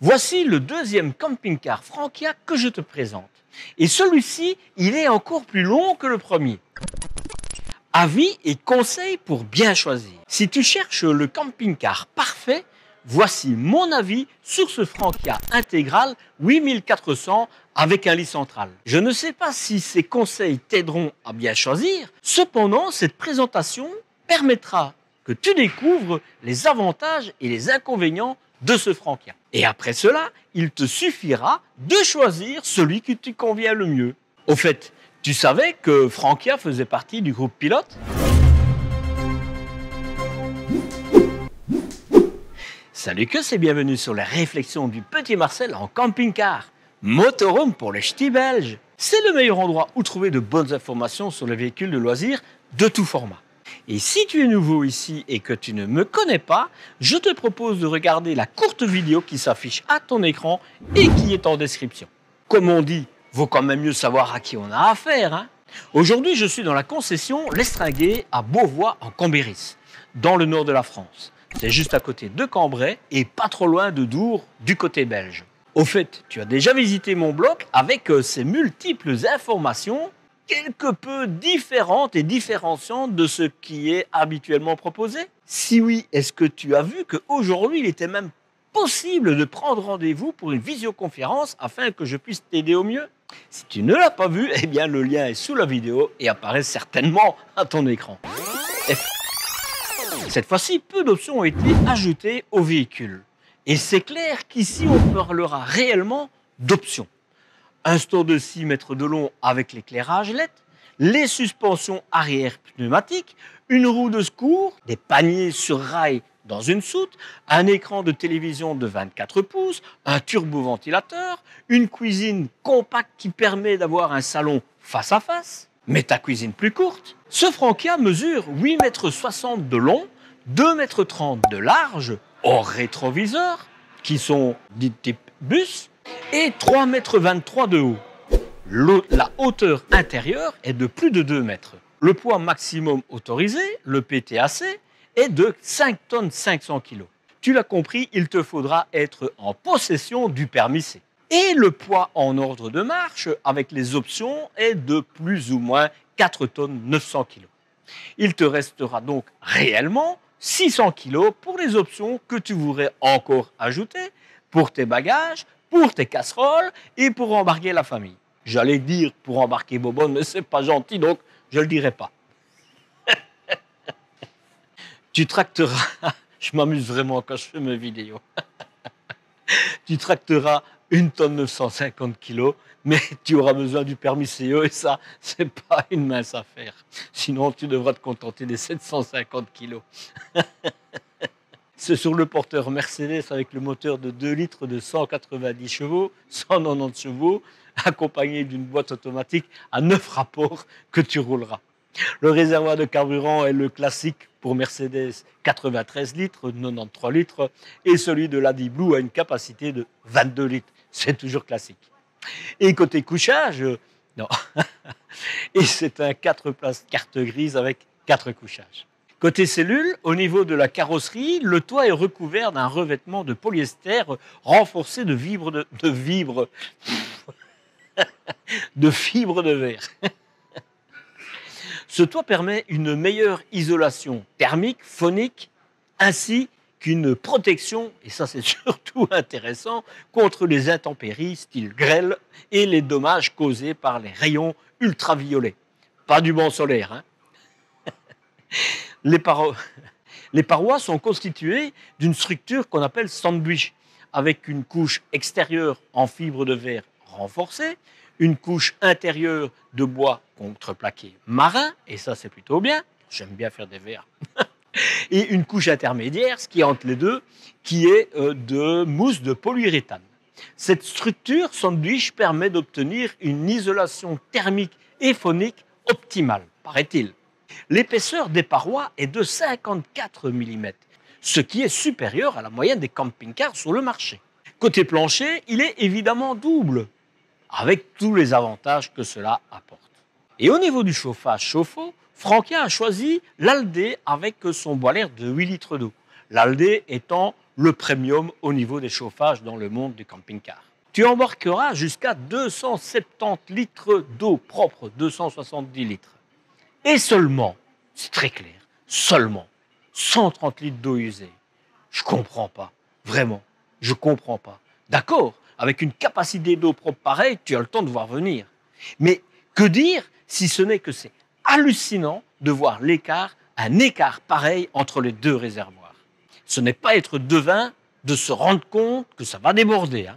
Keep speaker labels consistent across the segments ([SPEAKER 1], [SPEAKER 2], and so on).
[SPEAKER 1] Voici le deuxième camping-car Frankia que je te présente. Et celui-ci, il est encore plus long que le premier. Avis et conseils pour bien choisir. Si tu cherches le camping-car parfait, voici mon avis sur ce Frankia intégral 8400 avec un lit central. Je ne sais pas si ces conseils t'aideront à bien choisir, cependant cette présentation permettra que tu découvres les avantages et les inconvénients de ce Frankia. Et après cela, il te suffira de choisir celui qui te convient le mieux. Au fait, tu savais que Frankia faisait partie du groupe Pilote? Salut que c'est bienvenue sur les réflexions du petit Marcel en camping-car. Motorhome pour les ch'tis belges. C'est le meilleur endroit où trouver de bonnes informations sur les véhicules de loisirs de tout format. Et si tu es nouveau ici et que tu ne me connais pas, je te propose de regarder la courte vidéo qui s'affiche à ton écran et qui est en description. Comme on dit, vaut quand même mieux savoir à qui on a affaire, hein. Aujourd'hui, je suis dans la concession L'Estringuet à Beauvois en Cambéris, dans le nord de la France. C'est juste à côté de Cambrai et pas trop loin de Dour du côté belge. Au fait, tu as déjà visité mon blog avec ses multiples informations quelque peu différentes et différenciantes de ce qui est habituellement proposé? Si oui, est-ce que tu as vu qu'aujourd'hui, il était même possible de prendre rendez-vous pour une visioconférence afin que je puisse t'aider au mieux? Si tu ne l'as pas vu, eh bien le lien est sous la vidéo et apparaît certainement à ton écran. Cette fois-ci, peu d'options ont été ajoutées au véhicule. Et c'est clair qu'ici, on parlera réellement d'options. Un store de 6 mètres de long avec l'éclairage LED, les suspensions arrière pneumatiques, une roue de secours, des paniers sur rail dans une soute, un écran de télévision de 24 pouces, un turboventilateur, une cuisine compacte qui permet d'avoir un salon face à face, mais ta cuisine plus courte. Ce Frankia mesure 8,60 m de long, 2,30 m de large, hors rétroviseur, qui sont dits type bus, et 3,23 m de haut. La hauteur intérieure est de plus de 2 mètres. Le poids maximum autorisé, le PTAC, est de 5,5 kg. Tu l'as compris, il te faudra être en possession du permis C. Et le poids en ordre de marche, avec les options, est de plus ou moins 4,9 kg. Il te restera donc réellement 600 kg pour les options que tu voudrais encore ajouter pour tes bagages, pour tes casseroles et pour embarquer la famille. J'allais dire pour embarquer Bobonne, mais c'est pas gentil, donc je le dirai pas. Tu tracteras, je m'amuse vraiment quand je fais mes vidéos. Tu tracteras 1,950 tonnes, mais tu auras besoin du permis CE et ça, c'est pas une mince affaire. Sinon, tu devras te contenter des 750 kg. C'est sur le porteur Mercedes avec le moteur de 2 litres de 190 chevaux, 190 chevaux, accompagné d'une boîte automatique à 9 rapports que tu rouleras. Le réservoir de carburant est le classique pour Mercedes 93 litres, 93 litres, et celui de l'Adi Blue a une capacité de 22 litres. C'est toujours classique. Et côté couchage, non. Et c'est un 4 places carte grise avec 4 couchages. Côté cellule, au niveau de la carrosserie, le toit est recouvert d'un revêtement de polyester renforcé de fibres de verre. Ce toit permet une meilleure isolation thermique, phonique, ainsi qu'une protection, et ça c'est surtout intéressant, contre les intempéries style grêle et les dommages causés par les rayons ultraviolets. Pas du banc solaire, hein. Les parois sont constituées d'une structure qu'on appelle sandwich, avec une couche extérieure en fibre de verre renforcée, une couche intérieure de bois contreplaqué marin, et ça c'est plutôt bien, j'aime bien faire des verres, et une couche intermédiaire, ce qui est entre les deux, qui est de mousse de polyuréthane. Cette structure sandwich permet d'obtenir une isolation thermique et phonique optimale, paraît-il. L'épaisseur des parois est de 54 mm, ce qui est supérieur à la moyenne des camping-cars sur le marché. Côté plancher, il est évidemment double, avec tous les avantages que cela apporte. Et au niveau du chauffage chauffe-eau, Frankia a choisi l'Aldé avec son boiler de 8 litres d'eau. L'Aldé étant le premium au niveau des chauffages dans le monde du camping-car. Tu embarqueras jusqu'à 270 litres d'eau propre, 270 litres. Et seulement, c'est très clair, seulement 130 litres d'eau usée. Je comprends pas, vraiment, je comprends pas. D'accord, avec une capacité d'eau propre pareille, tu as le temps de voir venir. Mais que dire si ce n'est que c'est hallucinant de voir un écart pareil entre les deux réservoirs. Ce n'est pas être devin de se rendre compte que ça va déborder.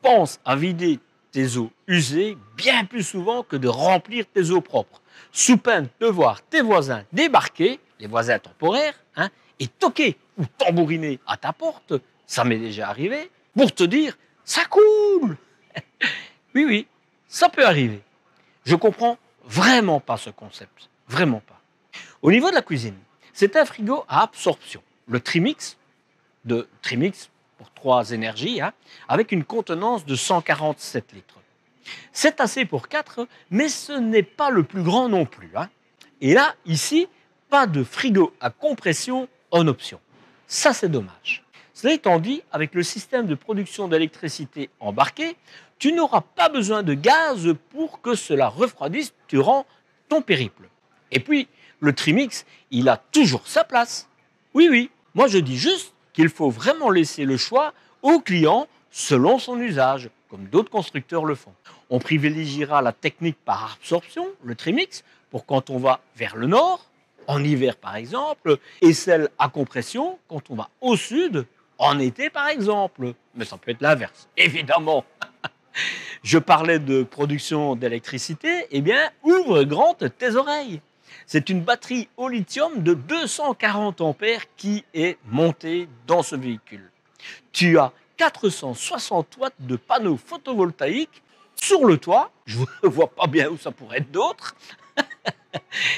[SPEAKER 1] Pense à vider tes eaux usées bien plus souvent que de remplir tes eaux propres, sous peine de voir tes voisins débarquer, les voisins temporaires, et toquer ou tambouriner à ta porte, ça m'est déjà arrivé, pour te dire « ça coule !» Oui, oui, ça peut arriver. Je comprends vraiment pas ce concept, vraiment pas. Au niveau de la cuisine, c'est un frigo à absorption, le Trimix, de Trimix pour 3 énergies, avec une contenance de 147 litres. C'est assez pour 4, mais ce n'est pas le plus grand non plus. Et là, ici, pas de frigo à compression en option. Ça, c'est dommage. Cela étant dit, avec le système de production d'électricité embarqué, tu n'auras pas besoin de gaz pour que cela refroidisse durant ton périple. Et puis, le Trimix, il a toujours sa place. Oui, oui, moi je dis juste qu'il faut vraiment laisser le choix au client selon son usage, comme d'autres constructeurs le font. On privilégiera la technique par absorption, le Trimix, pour quand on va vers le nord, en hiver par exemple, et celle à compression quand on va au sud, en été par exemple. Mais ça peut être l'inverse, évidemment. Je parlais de production d'électricité, eh bien, ouvre grand tes oreilles. C'est une batterie au lithium de 240 ampères qui est montée dans ce véhicule. Tu as 460 watts de panneaux photovoltaïques sur le toit, je ne vois pas bien où ça pourrait être d'autre,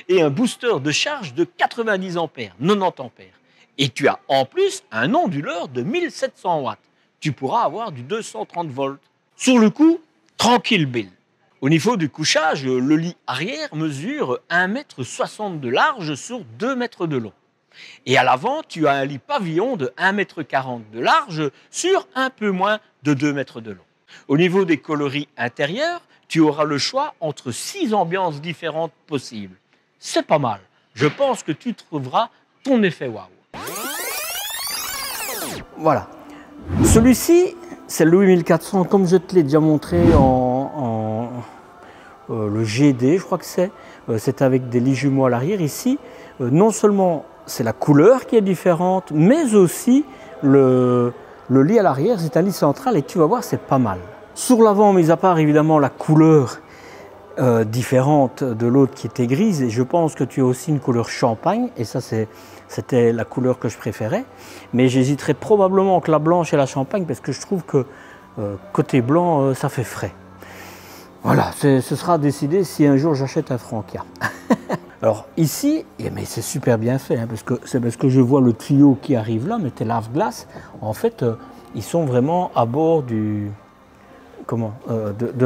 [SPEAKER 1] et un booster de charge de 90 ampères, 90 ampères. Et tu as en plus un onduleur de 1700 watts. Tu pourras avoir du 230 volts. Sur le coup, tranquille Bill. Au niveau du couchage, le lit arrière mesure 1,60 m de large sur 2 mètres de long. Et à l'avant, tu as un lit pavillon de 1,40 m de large sur un peu moins de 2 mètres de long. Au niveau des coloris intérieurs, tu auras le choix entre 6 ambiances différentes possibles. C'est pas mal. Je pense que tu trouveras ton effet waouh. Voilà. Celui-ci, c'est le Louis 1400, comme je te l'ai déjà montré le GD, je crois que c'est avec des lits jumeaux à l'arrière. Ici, non seulement c'est la couleur qui est différente, mais aussi le lit à l'arrière, c'est un lit central et tu vas voir, c'est pas mal. Sur l'avant, mis à part évidemment la couleur différente de l'autre qui était grise, et je pense que tu as aussi une couleur champagne, et ça c'était la couleur que je préférais, mais j'hésiterais probablement entre la blanche et la champagne parce que je trouve que côté blanc, ça fait frais. Voilà, ce sera décidé si un jour j'achète un Frankia. Alors ici, mais c'est super bien fait, c'est parce que je vois le tuyau qui arrive là, mais tes lave-glaces, en fait, ils sont vraiment à bord de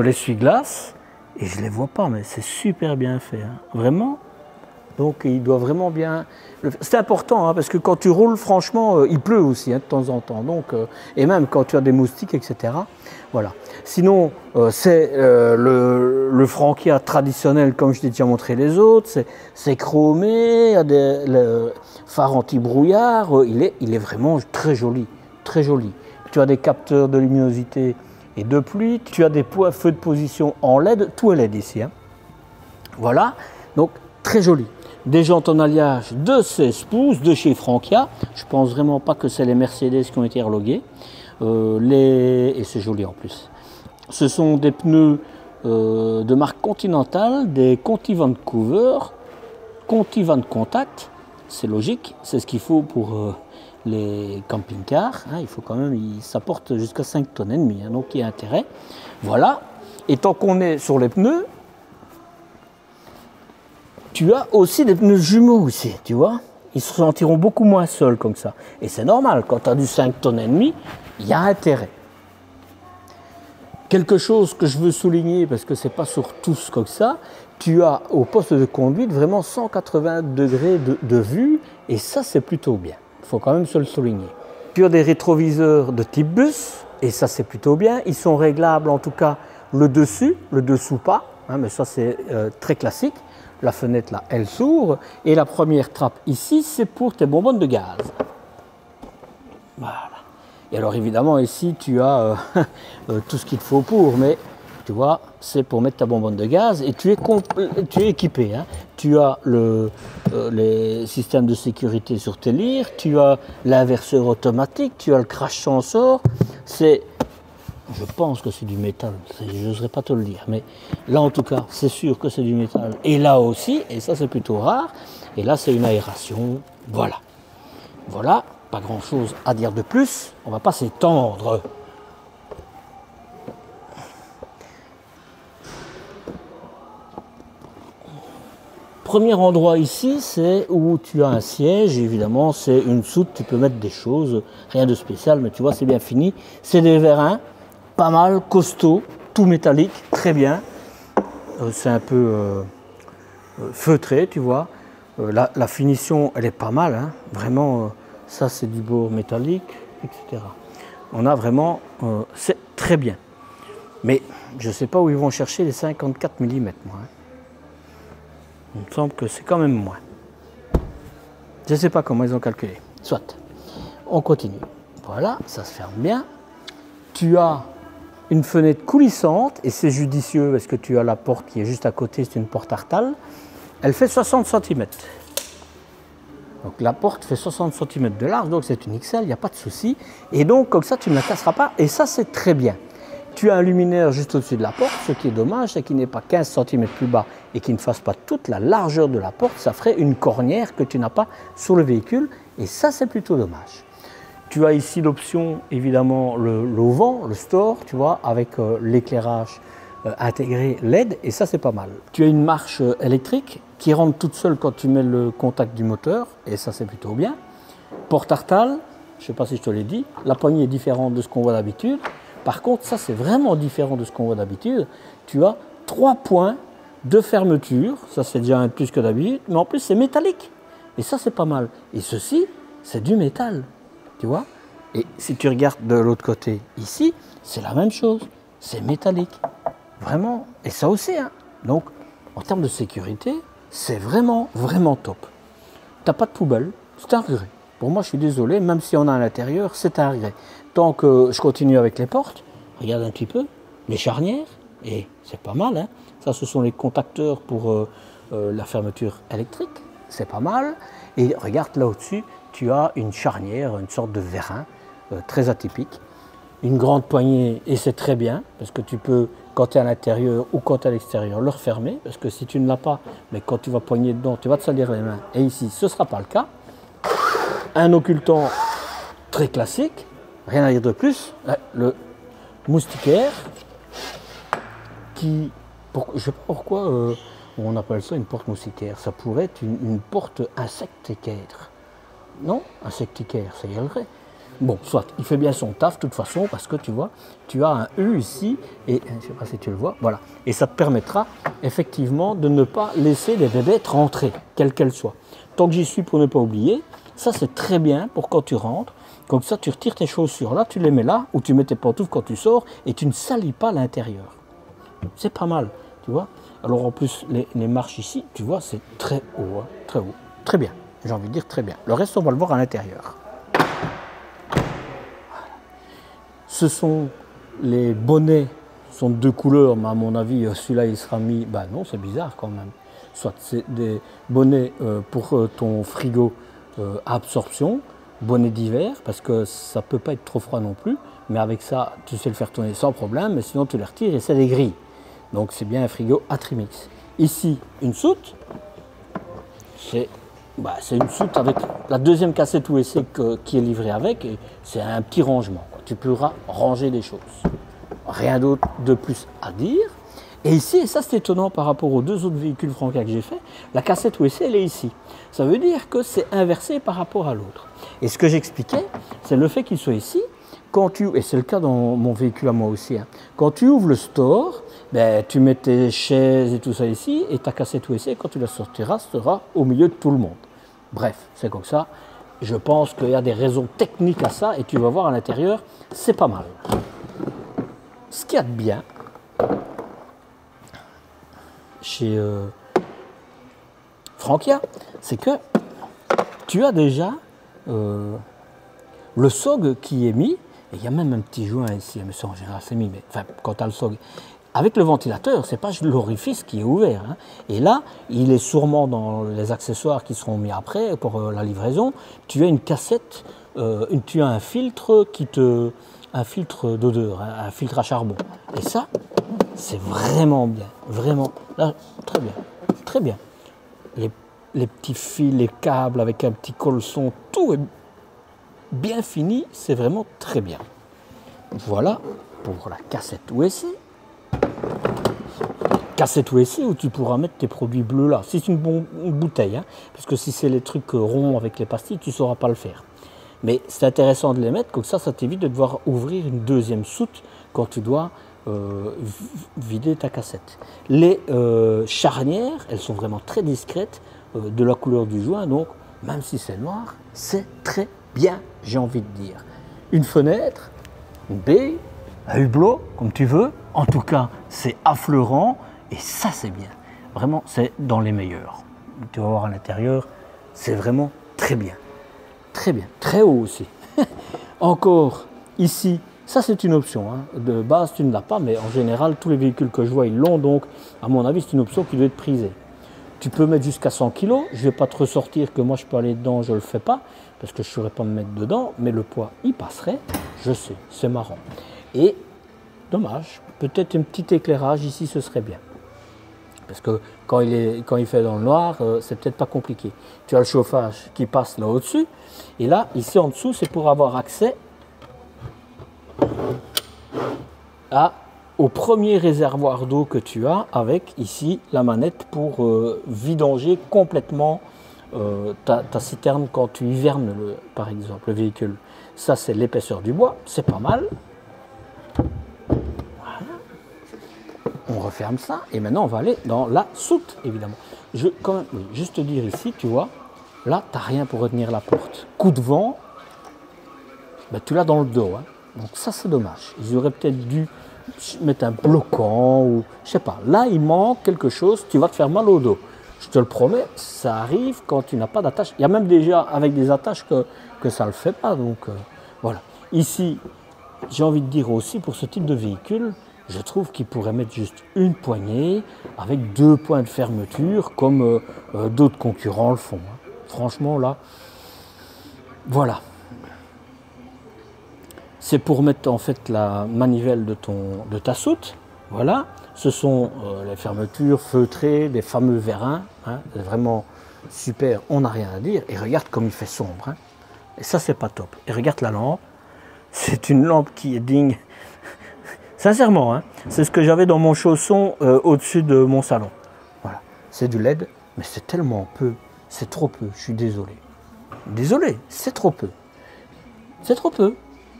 [SPEAKER 1] l'essuie-glace, et je ne les vois pas, mais c'est super bien fait, vraiment. Donc il doit vraiment bien... C'est important, parce que quand tu roules, franchement, il pleut aussi de temps en temps. Donc, et même quand tu as des moustiques, etc. Voilà. Sinon, c'est le Frankia traditionnel, comme je t'ai déjà montré les autres. C'est chromé, il y a le phare anti-brouillard. Il est vraiment très joli, très joli. Tu as des capteurs de luminosité et de pluie. Tu as des feux de position en LED. Tout est LED ici. Voilà. Donc, très joli. Des jantes en alliage de 16 pouces de chez Frankia. Je ne pense vraiment pas que c'est les Mercedes qui ont été relogués. Et c'est joli en plus. Ce sont des pneus de marque Continental, des Conti Vancouver, Conti Van Contact. C'est logique, c'est ce qu'il faut pour les camping-cars. Il faut quand même, ça porte jusqu'à 5 tonnes et demie, donc il y a intérêt. Voilà. Et tant qu'on est sur les pneus, tu as aussi des pneus jumeaux aussi, tu vois. Ils se sentiront beaucoup moins seuls comme ça. Et c'est normal, quand tu as du 5 tonnes et demie, il y a intérêt. Quelque chose que je veux souligner, parce que ce n'est pas sur tous comme ça, tu as au poste de conduite vraiment 180 degrés de vue, et ça c'est plutôt bien. Il faut quand même se le souligner.
[SPEAKER 2] Tu as des rétroviseurs de type bus, et ça c'est plutôt bien. Ils sont réglables, en tout cas le dessous pas, hein, mais ça c'est très classique. La fenêtre là, elle s'ouvre, et la première trappe ici, c'est pour tes bonbonnes de gaz. Voilà. Et alors évidemment ici tu as tout ce qu'il te faut pour, mais tu vois, c'est pour mettre ta bonbonne de gaz et tu es équipé. Hein. Tu as les systèmes de sécurité sur tes lyres, tu as l'inverseur automatique, tu as le crash sensor. Je pense que c'est du métal, je n'oserais pas te le dire, mais là en tout cas c'est sûr que c'est du métal. Et là aussi, et ça c'est plutôt rare, et là c'est une aération, voilà. Voilà, pas grand chose à dire de plus, on ne va pas s'étendre. Premier endroit ici, c'est où tu as un siège, évidemment, c'est une soute, tu peux mettre des choses, rien de spécial, mais tu vois, c'est bien fini. C'est des vérins, pas mal, costaud, tout métallique, très bien. C'est un peu feutré, tu vois. La finition, elle est pas mal, hein. Vraiment, ça c'est du beau métallique, etc. On a vraiment, c'est très bien. Mais je ne sais pas où ils vont chercher les 54 mm, moi. Hein. Il me semble que c'est quand même moins. Je ne sais pas comment ils ont calculé. Soit. On continue. Voilà, ça se ferme bien. Tu as une fenêtre coulissante et c'est judicieux parce que tu as la porte qui est juste à côté, c'est une porte Artal. Elle fait 60 cm. Donc la porte fait 60 cm de large, donc c'est une XL, il n'y a pas de souci. Et donc comme ça, tu ne la casseras pas et ça, c'est très bien. Tu as un luminaire juste au-dessus de la porte, ce qui est dommage, c'est qu'il n'est pas 15 cm plus bas et qu'il ne fasse pas toute la largeur de la porte. Ça ferait une cornière que tu n'as pas sur le véhicule et ça, c'est plutôt dommage. Tu as ici l'option, évidemment, l'auvent, le store, tu vois, avec l'éclairage intégré LED et ça, c'est pas mal. Tu as une marche électrique qui rentre toute seule quand tu mets le contact du moteur et ça, c'est plutôt bien. Porte Artal, je ne sais pas si je te l'ai dit, la poignée est différente de ce qu'on voit d'habitude. Par contre, ça c'est vraiment différent de ce qu'on voit d'habitude. Tu as 3 points de fermeture, ça c'est déjà un de plus que d'habitude, mais en plus c'est métallique. Et ça c'est pas mal. Et ceci, c'est du métal, tu vois. Et si tu regardes de l'autre côté ici, c'est la même chose, c'est métallique. Vraiment, et ça aussi. Hein. Donc, en termes de sécurité, c'est vraiment, vraiment top. Tu n'as pas de poubelle, c'est un regret. Pour moi, je suis désolé, même si on a à l'intérieur, c'est un regret. Tant que je continue avec les portes, regarde un petit peu, les charnières, et c'est pas mal. Hein. Ça, ce sont les contacteurs pour la fermeture électrique, c'est pas mal. Et regarde là au-dessus, tu as une charnière, une sorte de vérin, très atypique. Une grande poignée, et c'est très bien, parce que tu peux, quand tu es à l'intérieur ou quand tu es à l'extérieur, le refermer, parce que si tu ne l'as pas, mais quand tu vas poigner dedans, tu vas te salir les mains. Et ici, ce ne sera pas le cas. Un occultant très classique, rien à dire de plus, le moustiquaire, qui, je ne sais pas pourquoi on appelle ça une porte moustiquaire, ça pourrait être une porte insectiquaire. Non, insectiquaire, ça irait. Bon, soit, il fait bien son taf de toute façon, parce que tu vois, tu as un U ici, et je ne sais pas si tu le vois, voilà. Et ça te permettra effectivement de ne pas laisser les bébêtes rentrer, quelles qu'elles soient. Tant que j'y suis pour ne pas oublier, ça c'est très bien pour quand tu rentres, comme ça tu retires tes chaussures là, tu les mets là, ou tu mets tes pantoufles quand tu sors, et tu ne salis pas l'intérieur. C'est pas mal, tu vois. Alors en plus, les marches ici, tu vois, c'est très haut, hein, très haut. Très bien, j'ai envie de dire très bien. Le reste, on va le voir à l'intérieur. Ce sont les bonnets, sont de 2 couleurs, mais à mon avis, celui-là, il sera mis... Ben non, c'est bizarre quand même. Soit c'est des bonnets pour ton frigo à absorption, bonnet d'hiver, parce que ça ne peut pas être trop froid non plus, mais avec ça, tu sais le faire tourner sans problème, mais sinon tu les retires et c'est des grilles. Donc c'est bien un frigo Atrimix. Ici, une soute, c'est une soute avec la deuxième cassette USB qui est livrée avec, et c'est un petit rangement. Tu pourras ranger des choses. Rien d'autre de plus à dire. Et ici, et ça c'est étonnant par rapport aux 2 autres véhicules Franca que j'ai fait, la cassette USB elle est ici. Ça veut dire que c'est inversé par rapport à l'autre. Et ce que j'expliquais, c'est le fait qu'il soit ici, et c'est le cas dans mon véhicule à moi aussi, hein, quand tu ouvres le store, ben, tu mets tes chaises et tout ça ici, et ta cassette USB, quand tu la sortiras, sera au milieu de tout le monde. Bref, c'est comme ça. je pense qu'il y a des raisons techniques à ça et tu vas voir à l'intérieur, c'est pas mal. Ce qu'il y a de bien chez Frankia, c'est que tu as déjà le SOG qui est mis, et il y a même un petit joint ici, mais ça en général c'est mis, mais enfin quand tu as le SOG, avec le ventilateur, c'est pas l'orifice qui est ouvert. Hein. Et là, il est sûrement dans les accessoires qui seront mis après pour la livraison. Tu as une cassette, tu as un filtre un filtre d'odeur, hein, un filtre à charbon. Et ça, c'est vraiment bien, vraiment. Là, très bien, très bien. Les petits fils, les câbles avec un petit colson, tout est bien fini, c'est vraiment très bien. Voilà pour la cassette USB. Cassette USB où tu pourras mettre tes produits bleus là. Si c'est une bouteille, hein, parce que si c'est les trucs ronds avec les pastilles, tu ne sauras pas le faire. Mais c'est intéressant de les mettre, comme ça t'évite de devoir ouvrir une deuxième soute quand tu dois vider ta cassette. Les charnières, elles sont vraiment très discrètes de la couleur du joint, donc même si c'est noir, c'est très bien, j'ai envie de dire. Une fenêtre, une baie, un hublot, comme tu veux. En tout cas, c'est affleurant et ça, c'est bien. Vraiment, c'est dans les meilleurs. Tu vas voir à l'intérieur, c'est vraiment très bien. Très bien. Très haut aussi. Encore, ici, ça, c'est une option. Hein. De base, tu ne l'as pas, mais en général, tous les véhicules que je vois, ils l'ont. Donc, à mon avis, c'est une option qui doit être prisée. Tu peux mettre jusqu'à 100 kg. Je ne vais pas te ressortir que moi, je peux aller dedans, je ne le fais pas, parce que je ne saurais pas me mettre dedans, mais le poids, il passerait. Je sais, c'est marrant. Et dommage, peut-être un petit éclairage ici, ce serait bien. Parce que quand il fait dans le noir, c'est peut-être pas compliqué. Tu as le chauffage qui passe là au-dessus. Et là, ici en dessous, c'est pour avoir accès au premier réservoir d'eau que tu as avec ici la manette pour vidanger complètement ta citerne quand tu hivernes, par exemple, le véhicule. Ça, c'est l'épaisseur du bois, c'est pas mal. On referme ça et maintenant on va aller dans la soute, évidemment. Quand même, juste te dire ici, tu vois, là, tu n'as rien pour retenir la porte. Coup de vent, ben, tu l'as dans le dos. Hein. Donc ça, c'est dommage. Ils auraient peut-être dû mettre un bloquant ou je sais pas. Là, il manque quelque chose, tu vas te faire mal au dos. Je te le promets, ça arrive quand tu n'as pas d'attache. Il y a même déjà avec des attaches que ça ne le fait pas. Donc voilà. Ici, j'ai envie de dire aussi pour ce type de véhicule, je trouve qu'il pourrait mettre juste une poignée avec 2 points de fermeture comme d'autres concurrents le font. Hein. Franchement, là, voilà. C'est pour mettre en fait la manivelle de ta soute. Voilà. Ce sont les fermetures feutrées, des fameux vérins. Hein. C'est vraiment super, on n'a rien à dire. Et regarde comme il fait sombre. Hein. Et ça, c'est pas top. Et regarde la lampe. C'est une lampe qui est digne. Sincèrement, hein, c'est ce que j'avais dans mon chausson au-dessus de mon salon. Voilà, c'est du LED, mais c'est tellement peu, c'est trop peu, je suis désolé. Désolé, c'est trop peu. C'est trop peu.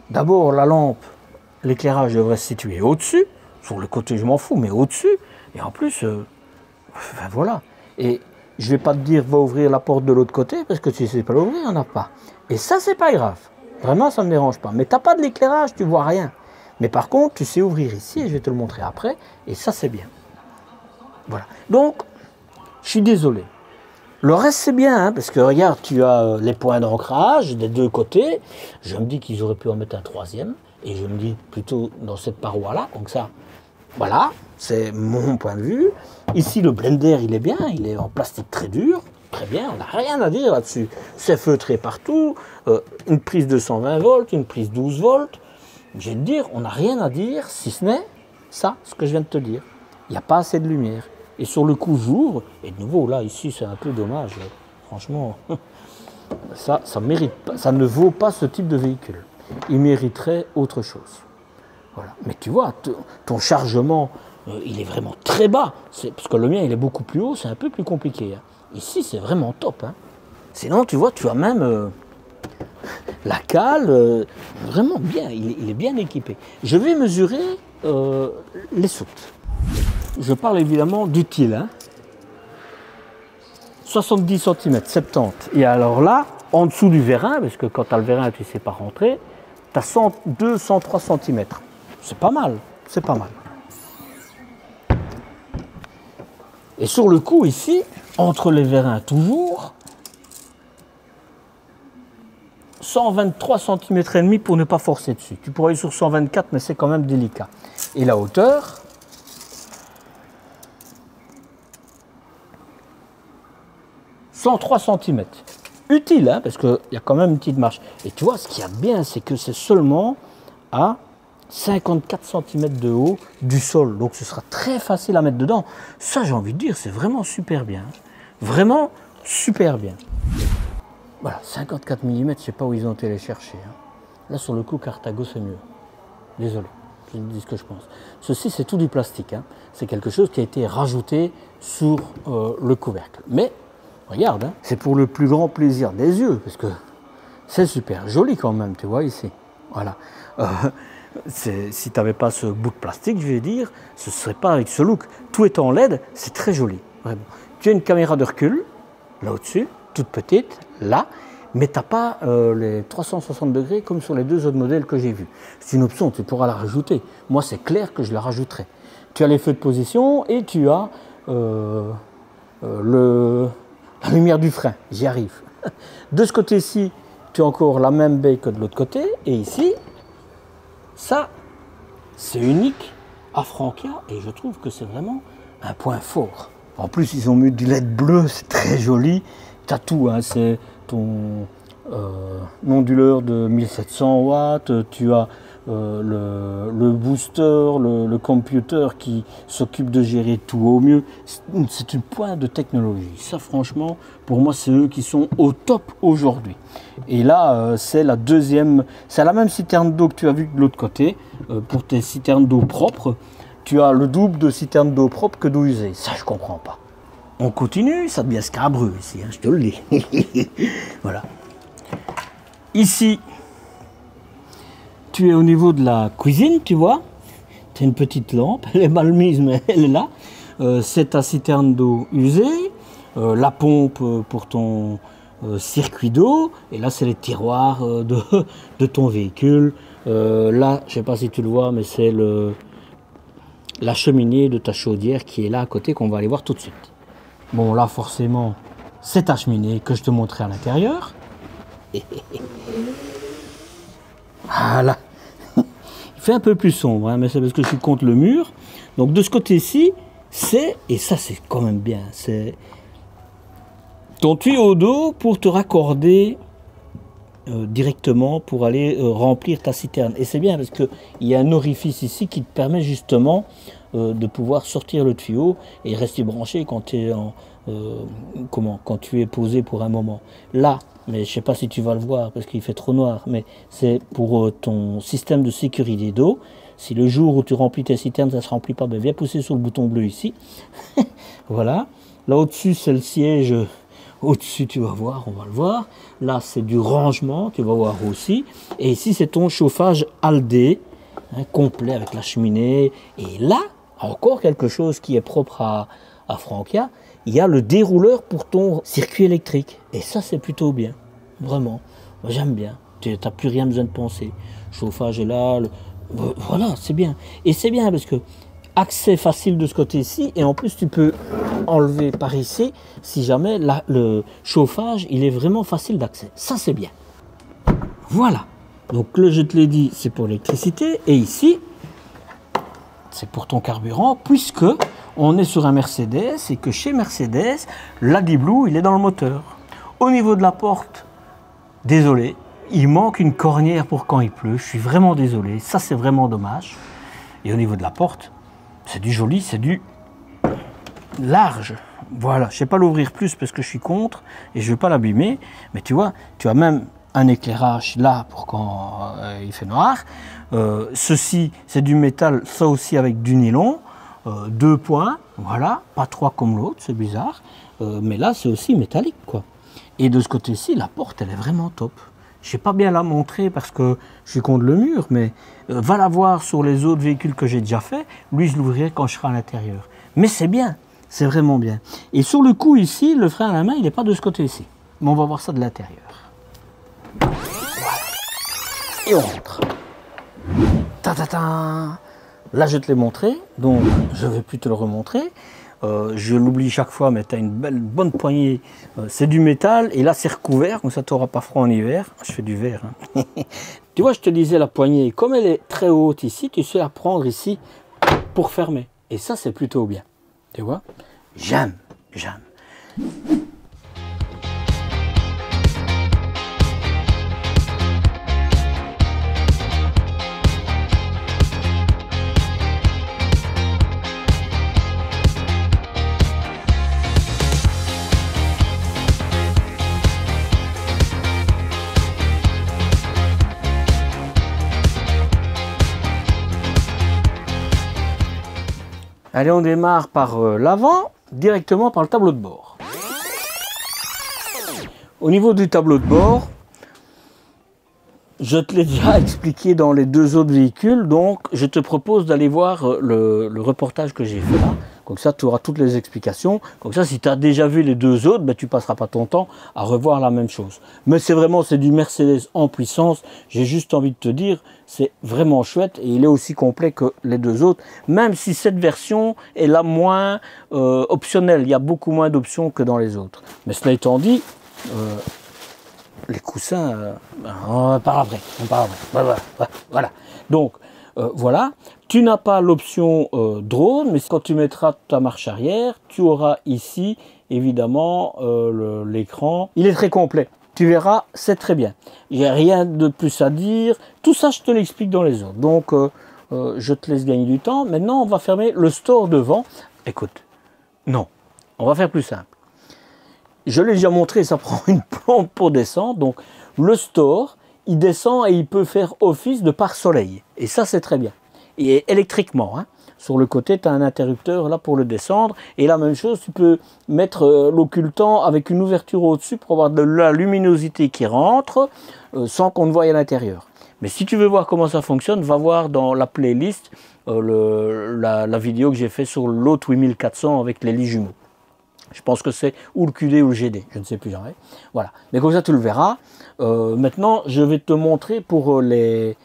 [SPEAKER 2] D'abord, la lampe, l'éclairage devrait se situer au-dessus. Sur le côté, je m'en fous, mais au-dessus. Et en plus, ben voilà. Et je ne vais pas te dire, va ouvrir la porte de l'autre côté, parce que tu ne sais pas l'ouvrir, il n'y en a pas. Et ça, c'est pas grave. Vraiment, ça ne me dérange pas. Mais tu n'as pas de l'éclairage, tu ne vois rien. Mais par contre, tu sais ouvrir ici, et je vais te le montrer après, et ça, c'est bien. Voilà. Donc, je suis désolé. Le reste, c'est bien, hein, parce que regarde, tu as les points d'ancrage des deux côtés. Je me dis qu'ils auraient pu en mettre un troisième, et je me dis plutôt dans cette paroi-là, comme ça. Voilà, c'est mon point de vue. Ici, le blender, il est bien, il est en plastique très dur. Très bien, on n'a rien à dire là-dessus. C'est feutré partout, une prise de 120 volts, une prise 12 volts. Je vais te dire, on n'a rien à dire, si ce n'est ça, ce que je viens de te dire. Il n'y a pas assez de lumière. Et sur le coup, j'ouvre, et de nouveau, là, ici, c'est un peu dommage. Là. Franchement, ça mérite pas, ça ne vaut pas ce type de véhicule. Il mériterait autre chose. Voilà. Mais tu vois, ton chargement, il est vraiment très bas. Parce que le mien, il est beaucoup plus haut, c'est un peu plus compliqué. Hein. Ici, c'est vraiment top. Hein. Sinon, tu vois, tu as même... la cale, vraiment bien, il est bien équipé. Je vais mesurer les soutes. Je parle évidemment d'utile. Hein. 70 cm, 70. Et alors là, En dessous du vérin, parce que quand tu as le vérin, tu ne sais pas rentrer, tu as 102, 103 cm. C'est pas mal, c'est pas mal. Et sur le coup ici, entre les vérins toujours, 123 cm et demi pour ne pas forcer dessus. Tu pourrais aller sur 124, mais c'est quand même délicat. Et la hauteur, « 103 cm. Utile, hein, parce qu'il y a quand même une petite marche. Et tu vois, ce qu'il y a de bien, c'est que c'est seulement à 54 cm de haut du sol. Donc ce sera très facile à mettre dedans. Ça, j'ai envie de dire, c'est vraiment super bien. Vraiment super bien. Voilà, 54 mm, je ne sais pas où ils ont été les chercher. Hein. Là, sur le coup, Carthago, c'est mieux. Désolé, je dis ce que je pense. Ceci, c'est tout du plastique. Hein. C'est quelque chose qui a été rajouté sur le couvercle. Mais, regarde, hein, c'est pour le plus grand plaisir des yeux, parce que c'est super joli quand même, tu vois, ici. Voilà. Si tu n'avais pas ce bout de plastique, je vais dire, ce ne serait pas avec ce look. Tout est en LED, c'est très joli. Vraiment. Tu as une caméra de recul, là au-dessus, toute petite, là, mais tu n'as pas les 360 degrés comme sur les deux autres modèles que j'ai vus. C'est une option, tu pourras la rajouter. Moi, c'est clair que je la rajouterai. Tu as les feux de position et tu as la lumière du frein, j'y arrive. De ce côté-ci, tu as encore la même baie que de l'autre côté, et ici, ça, c'est unique à Frankia, et je trouve que c'est vraiment un point fort. En plus, ils ont mis du LED bleu, c'est très joli. Tu as tout, hein, c'est ton onduleur de 1700 watts, tu as le booster, le computer qui s'occupe de gérer tout au mieux. C'est une pointe de technologie. Ça, franchement, pour moi, c'est eux qui sont au top aujourd'hui. Et là, c'est la deuxième, c'est la même citerne d'eau que tu as vu de l'autre côté. Pour tes citernes d'eau propres, tu as le double de citernes d'eau propre que d'eau usée. Ça, je comprends pas. On continue, ça devient scabreux ici, hein, je te le dis. Voilà. Ici, tu es au niveau de la cuisine, tu vois. Tu as une petite lampe, elle est mal mise, mais elle est là. C'est ta citerne d'eau usée, la pompe pour ton circuit d'eau. Et là, c'est les tiroirs de ton véhicule. Là, je ne sais pas si tu le vois, mais c'est la cheminée de ta chaudière qui est là à côté, qu'on va aller voir tout de suite. Bon, là, forcément, c'est ta cheminée que je te montrais à l'intérieur. Voilà. Il fait un peu plus sombre, hein, mais c'est parce que je suis contre le mur. Donc, de ce côté-ci, et ça, c'est quand même bien, c'est ton tuyau d'eau pour te raccorder directement pour aller remplir ta citerne. Et c'est bien parce qu'il y a un orifice ici qui te permet justement de pouvoir sortir le tuyau et rester branché quand tu es posé pour un moment. Là, mais je ne sais pas si tu vas le voir parce qu'il fait trop noir, mais c'est pour ton système de sécurité d'eau. Si le jour où tu remplis tes citernes, ça ne se remplit pas, ben viens pousser sur le bouton bleu ici. Voilà. Là au-dessus, c'est le siège. Au-dessus, tu vas voir, on va le voir. Là, c'est du rangement, tu vas voir aussi. Et ici, c'est ton chauffage Aldé, hein, complet avec la cheminée. Et là, encore quelque chose qui est propre à Frankia, il y a le dérouleur pour ton circuit électrique. Et ça, c'est plutôt bien, vraiment. Moi, j'aime bien. Tu n'as plus rien besoin de penser. Le chauffage est là. Voilà, c'est bien. Et c'est bien parce que accès facile de ce côté-ci, et en plus tu peux enlever par ici si jamais le chauffage il est vraiment facile d'accès. Ça c'est bien. Voilà. Donc là je te l'ai dit, c'est pour l'électricité, et ici c'est pour ton carburant, puisque on est sur un Mercedes et que chez Mercedes, l'AdBlue il est dans le moteur. Au niveau de la porte, désolé, il manque une cornière pour quand il pleut. Je suis vraiment désolé. Ça c'est vraiment dommage. Et au niveau de la porte, c'est du joli, c'est du large. Voilà, je ne sais pas l'ouvrir plus parce que je suis contre et je ne veux pas l'abîmer. Mais tu vois, tu as même un éclairage là pour quand il fait noir. Ceci, c'est du métal, ça aussi avec du nylon. 2 points, voilà, pas 3 comme l'autre, c'est bizarre. Mais là, c'est aussi métallique, quoi. Et de ce côté-ci, la porte, elle est vraiment top. Je ne sais pas bien la montrer parce que je suis contre le mur, mais va la voir sur les autres véhicules que j'ai déjà fait. Lui, je l'ouvrirai quand je serai à l'intérieur. Mais c'est bien, c'est vraiment bien. Et sur le coup ici, le frein à la main, il n'est pas de ce côté-ci. Mais on va voir ça de l'intérieur. Voilà. Et on rentre. Ta ta ta. Là, je te l'ai montré, donc je ne vais plus te le remontrer. Je l'oublie chaque fois, mais tu as une bonne poignée. C'est du métal, et là, c'est recouvert, comme ça, tu n'auras pas froid en hiver. Je fais du verre. Hein. Tu vois, je te disais, la poignée, comme elle est très haute ici, tu sais la prendre ici pour fermer. Et ça, c'est plutôt bien. Tu vois? J'aime. Allez, on démarre par l'avant, directement par le tableau de bord. Au niveau du tableau de bord, je te l'ai déjà expliqué dans les deux autres véhicules, donc je te propose d'aller voir le reportage que j'ai fait là. Comme ça, tu auras toutes les explications. Comme ça, si tu as déjà vu les deux autres, ben, tu ne passeras pas ton temps à revoir la même chose. Mais c'est du Mercedes en puissance. J'ai juste envie de te dire, c'est vraiment chouette. Et il est aussi complet que les deux autres. Même si cette version est la moins optionnelle. Il y a beaucoup moins d'options que dans les autres. Mais cela étant dit, les coussins, on part après. Voilà. Donc, voilà. Tu n'as pas l'option drone, mais quand tu mettras ta marche arrière, tu auras ici, évidemment, l'écran. Il est très complet. Tu verras, c'est très bien. Il n'y a rien de plus à dire. Tout ça, je te l'explique dans les autres. Donc, je te laisse gagner du temps. Maintenant, on va fermer le store devant. Écoute, non, on va faire plus simple. Je l'ai déjà montré, ça prend une plombe pour descendre. Donc, le store, il descend et il peut faire office de pare-soleil. Et ça, c'est très bien. Et électriquement, hein. Sur le côté, tu as un interrupteur là pour le descendre. Et la même chose, tu peux mettre l'occultant avec une ouverture au-dessus pour avoir de la luminosité qui rentre sans qu'on ne voie à l'intérieur. Mais si tu veux voir comment ça fonctionne, va voir dans la playlist la vidéo que j'ai fait sur l'autre 8400 avec les lits jumeaux. Je pense que c'est ou le QD ou le GD, je ne sais plus jamais. Voilà, mais comme ça tu le verras. Maintenant, je vais te montrer pour les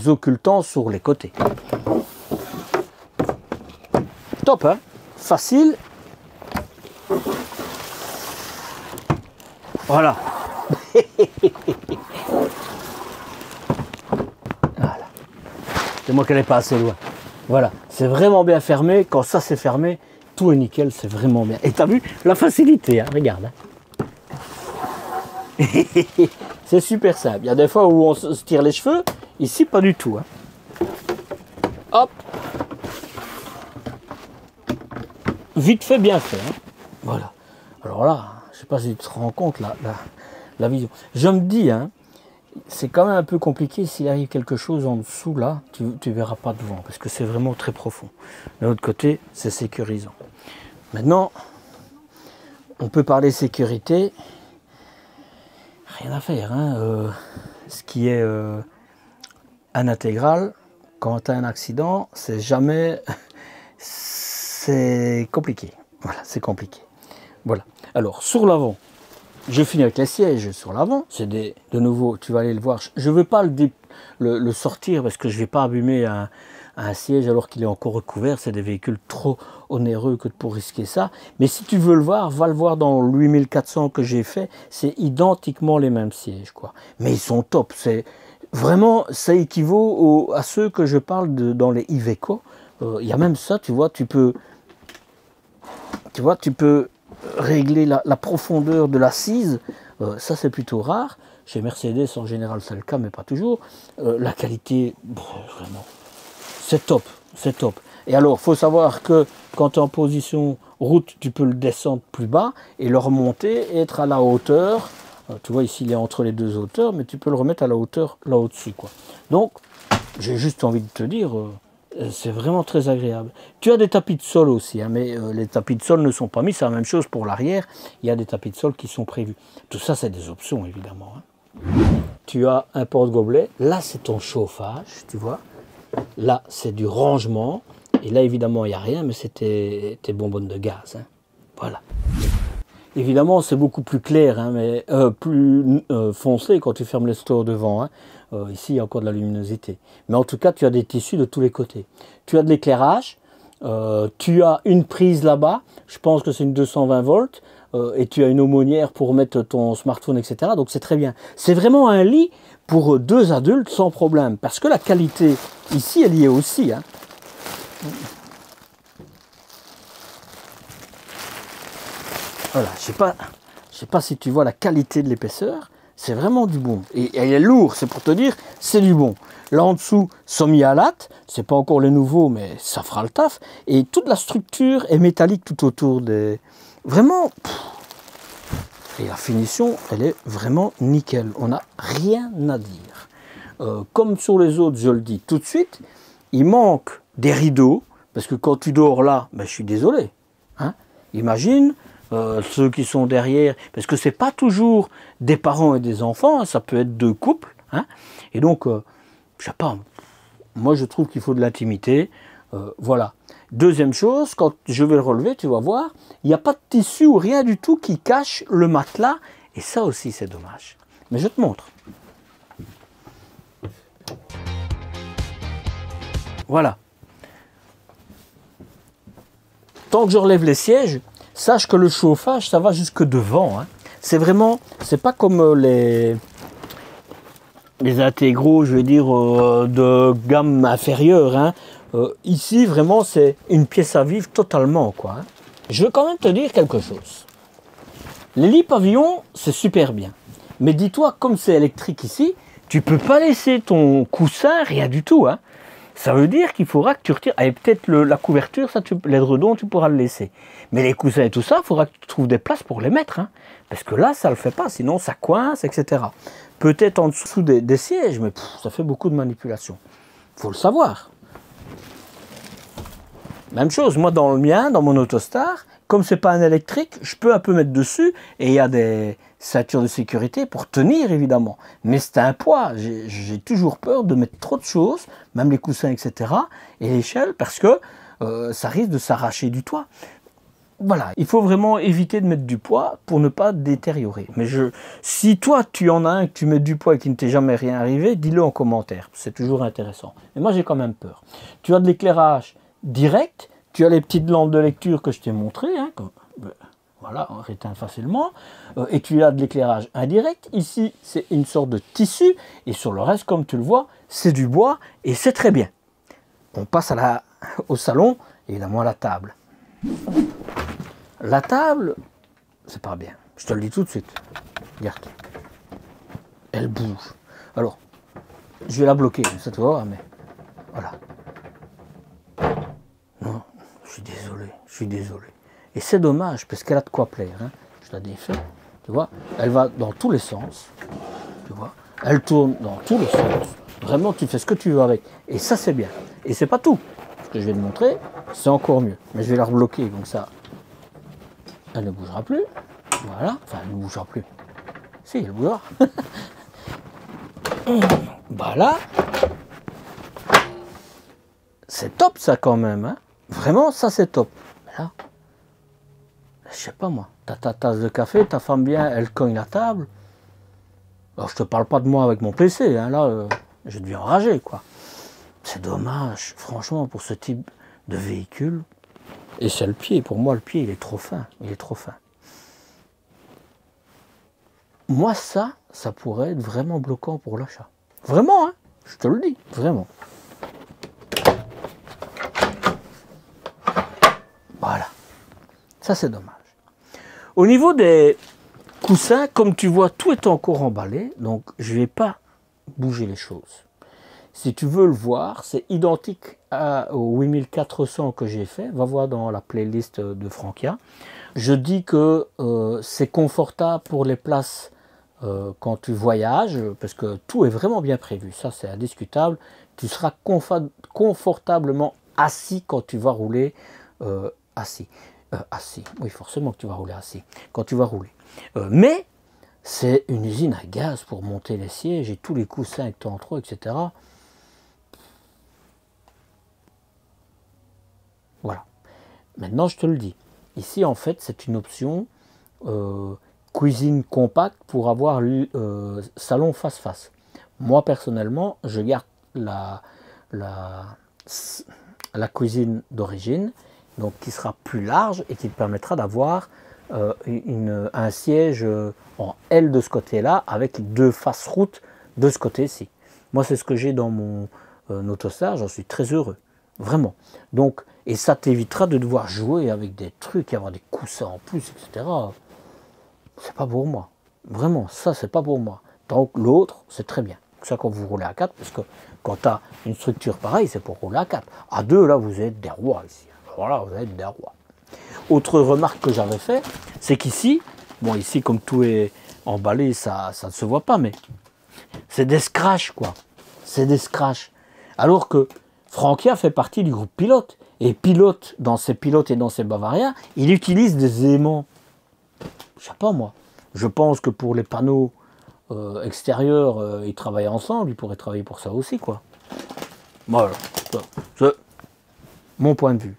[SPEAKER 2] occultants sur les côtés. Top, hein? Facile. Voilà. Voilà. C'est moi qui n'allais pas assez loin. Voilà, c'est vraiment bien fermé. Quand ça c'est fermé, tout est nickel, c'est vraiment bien. Et tu as vu la facilité, hein? Regarde. Hein? C'est super simple. Il y a des fois où on se tire les cheveux. Ici, pas du tout. Hein. Hop. Vite fait, bien fait. Hein. Voilà. Alors là, je ne sais pas si tu te rends compte la vision. Je me dis, hein, c'est quand même un peu compliqué s'il arrive quelque chose en dessous, là, tu ne verras pas devant, parce que c'est vraiment très profond. De l'autre côté, c'est sécurisant. Maintenant, on peut parler sécurité. Rien à faire. Hein. Ce qui est un intégral, quand tu as un accident, c'est jamais... c'est compliqué. Voilà, c'est compliqué. Voilà. Alors, sur l'avant, je finis avec les sièges sur l'avant. C'est de nouveau, tu vas aller le voir. Je ne veux pas le sortir parce que je ne vais pas abîmer un siège alors qu'il est encore recouvert. C'est des véhicules trop onéreux que pour risquer ça. Mais si tu veux le voir, va le voir dans le 8400 que j'ai fait. C'est identiquement les mêmes sièges, quoi. Mais ils sont top. C'est vraiment, ça équivaut à ceux que je parle dans les Iveco. Il y a même ça, tu vois, tu peux régler la profondeur de l'assise. Ça, c'est plutôt rare. Chez Mercedes, en général, c'est le cas, mais pas toujours. La qualité, vraiment, c'est top, c'est top. Et alors, il faut savoir que quand tu es en position route, tu peux le descendre plus bas et le remonter et être à la hauteur. Tu vois, ici, il est entre les deux hauteurs, mais tu peux le remettre à la hauteur là au-dessus, quoi. Donc, j'ai juste envie de te dire... c'est vraiment très agréable. Tu as des tapis de sol aussi, hein, mais les tapis de sol ne sont pas mis. C'est la même chose pour l'arrière. Il y a des tapis de sol qui sont prévus. Tout ça, c'est des options, évidemment. Hein. Tu as un porte-gobelet. Là, c'est ton chauffage, tu vois. Là, c'est du rangement. Et là, évidemment, il n'y a rien, mais c'était tes bonbonnes de gaz. Hein. Voilà. Évidemment, c'est beaucoup plus clair, hein, mais plus foncé quand tu fermes les stores devant. Hein. Ici, il y a encore de la luminosité. Mais en tout cas, tu as des tissus de tous les côtés. Tu as de l'éclairage. Tu as une prise là-bas. Je pense que c'est une 220 volts. Et tu as une aumônière pour mettre ton smartphone, etc. Donc, c'est très bien. C'est vraiment un lit pour 2 adultes sans problème. Parce que la qualité, ici, elle y est aussi. Hein. Voilà, je sais pas si tu vois la qualité de l'épaisseur, c'est vraiment du bon. Et elle est lourde, c'est pour te dire, c'est du bon. Là en dessous, somi-alate, c'est pas encore le nouveau, mais ça fera le taf. Et toute la structure est métallique tout autour des... Vraiment, et la finition, elle est vraiment nickel. On n'a rien à dire. Comme sur les autres, je le dis tout de suite, il manque des rideaux, parce que quand tu dors là, ben, je suis désolé. Hein. Imagine... ceux qui sont derrière, parce que c'est pas toujours des parents et des enfants, hein, ça peut être 2 couples, hein, et donc, je sais pas, moi je trouve qu'il faut de l'intimité, voilà. Deuxième chose, quand je vais le relever, tu vas voir, il n'y a pas de tissu ou rien du tout qui cache le matelas, et ça aussi c'est dommage. Mais je te montre. Voilà. Tant que je relève les sièges, sache que le chauffage, ça va jusque devant. Hein. C'est vraiment, c'est pas comme les intégraux, je veux dire, de gamme inférieure. Hein. Ici, vraiment, c'est une pièce à vivre totalement, quoi. Hein. Je veux quand même te dire quelque chose. Les lits pavillons, c'est super bien. Mais dis-toi, comme c'est électrique ici, tu peux pas laisser ton coussin, rien du tout. Hein. Ça veut dire qu'il faudra que tu retires. Et peut-être la couverture, l'édredon, tu pourras le laisser. Mais les coussins et tout ça, il faudra que tu trouves des places pour les mettre. Hein. Parce que là, ça ne le fait pas. Sinon, ça coince, etc. Peut-être en dessous des sièges, mais ça fait beaucoup de manipulation. Il faut le savoir. Même chose, moi, dans le mien, dans mon Autostar, comme c'est pas un électrique, je peux un peu mettre dessus. Et il y a des ceintures de sécurité pour tenir, évidemment. Mais c'est un poids. J'ai toujours peur de mettre trop de choses, même les coussins, etc. Et l'échelle, parce que ça risque de s'arracher du toit. Voilà, il faut vraiment éviter de mettre du poids pour ne pas détériorer. Mais si toi, tu en as un, que tu mets du poids et qu'il ne t'est jamais rien arrivé, dis-le en commentaire. C'est toujours intéressant. Mais moi, j'ai quand même peur. Tu as de l'éclairage direct. Tu as les petites lampes de lecture que je t'ai montrées. Hein, voilà, on réteint facilement. Et tu as de l'éclairage indirect. Ici, c'est une sorte de tissu. Et sur le reste, comme tu le vois, c'est du bois et c'est très bien. On passe au salon, évidemment à la table. La table, c'est pas bien. Je te le dis tout de suite. Regarde. Elle bouge. Alors, je vais la bloquer, ça te va, mais voilà. Non, je suis désolé, je suis désolé. Et c'est dommage, parce qu'elle a de quoi plaire. Hein. Je la défais, tu vois. Elle va dans tous les sens, tu vois. Elle tourne dans tous les sens. Vraiment, tu fais ce que tu veux avec. Et ça, c'est bien. Et c'est pas tout. Ce que je vais te montrer, c'est encore mieux. Mais je vais la rebloquer, comme ça. Elle ne bougera plus. Voilà. Enfin, elle ne bougera plus. Si, elle bougera. Voilà. C'est top, ça, quand même. Hein. Vraiment, ça, c'est top. Là, je sais pas, moi. T'as ta tasse de café, ta femme vient, elle cogne la table. Alors, je te parle pas de moi avec mon PC. Hein. Là, je deviens enragé, quoi. C'est dommage, franchement, pour ce type de véhicule. Et c'est le pied. Pour moi, le pied, il est trop fin. Il est trop fin. Moi, ça pourrait être vraiment bloquant pour l'achat. Vraiment, hein. Je te le dis, vraiment. Voilà. Ça, c'est dommage. Au niveau des coussins, comme tu vois, tout est encore emballé. Donc, je ne vais pas bouger les choses. Si tu veux le voir, c'est identique au 8400 que j'ai fait. Va voir dans la playlist de Frankia. Je dis que c'est confortable pour les places quand tu voyages, parce que tout est vraiment bien prévu. Ça, c'est indiscutable. Tu seras confortablement assis quand tu vas rouler assis. Assis, oui, forcément que tu vas rouler assis quand tu vas rouler. Mais c'est une usine à gaz pour monter les sièges et tous les coussins que tu as entre eux, etc. Voilà. Maintenant, je te le dis. Ici, en fait, c'est une option cuisine compacte pour avoir salon face-face. Moi, personnellement, je garde la cuisine d'origine, donc qui sera plus large et qui te permettra d'avoir un siège en L de ce côté-là avec 2 faces route de ce côté-ci. Moi, c'est ce que j'ai dans mon AutoStar, j'en suis très heureux, vraiment. Donc, et ça t'évitera de devoir jouer avec des trucs, avoir des coussins en plus, etc. C'est pas pour moi. Vraiment, ça, c'est pas pour moi. Donc, l'autre, c'est très bien. C'est ça quand vous roulez à 4, parce que quand tu as une structure pareille, c'est pour rouler à 4. À 2, là, vous êtes des rois ici. Voilà, vous êtes des rois. Autre remarque que j'avais fait, c'est qu'ici, bon, ici, comme tout est emballé, ça ne se voit pas, mais c'est des scratchs, quoi. C'est des scratchs. Alors que Frankia fait partie du groupe Pilote. Et Pilote, dans ses Pilotes et dans ses Bavaria, il utilise des aimants. Je sais pas, moi. Je pense que pour les panneaux extérieurs, ils travaillent ensemble. Ils pourraient travailler pour ça aussi, quoi. Voilà. C'est mon point de vue.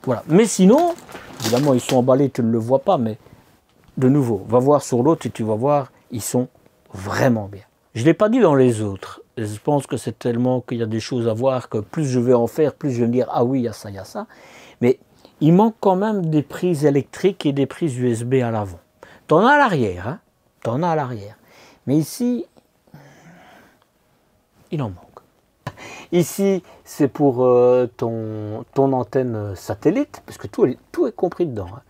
[SPEAKER 2] Voilà. Mais sinon, évidemment, ils sont emballés, tu ne le vois pas, mais de nouveau, va voir sur l'autre et tu vas voir, ils sont vraiment bien. Je ne l'ai pas dit dans les autres. Je pense que c'est tellement qu'il y a des choses à voir que plus je vais en faire, plus je vais me dire, ah oui, il y a ça, il y a ça. Mais il manque quand même des prises électriques et des prises USB à l'avant. Tu en as à l'arrière, hein. Tu en as à l'arrière. Mais ici, il en manque. Ici, c'est pour ton antenne satellite, parce que tout est compris dedans. Hein.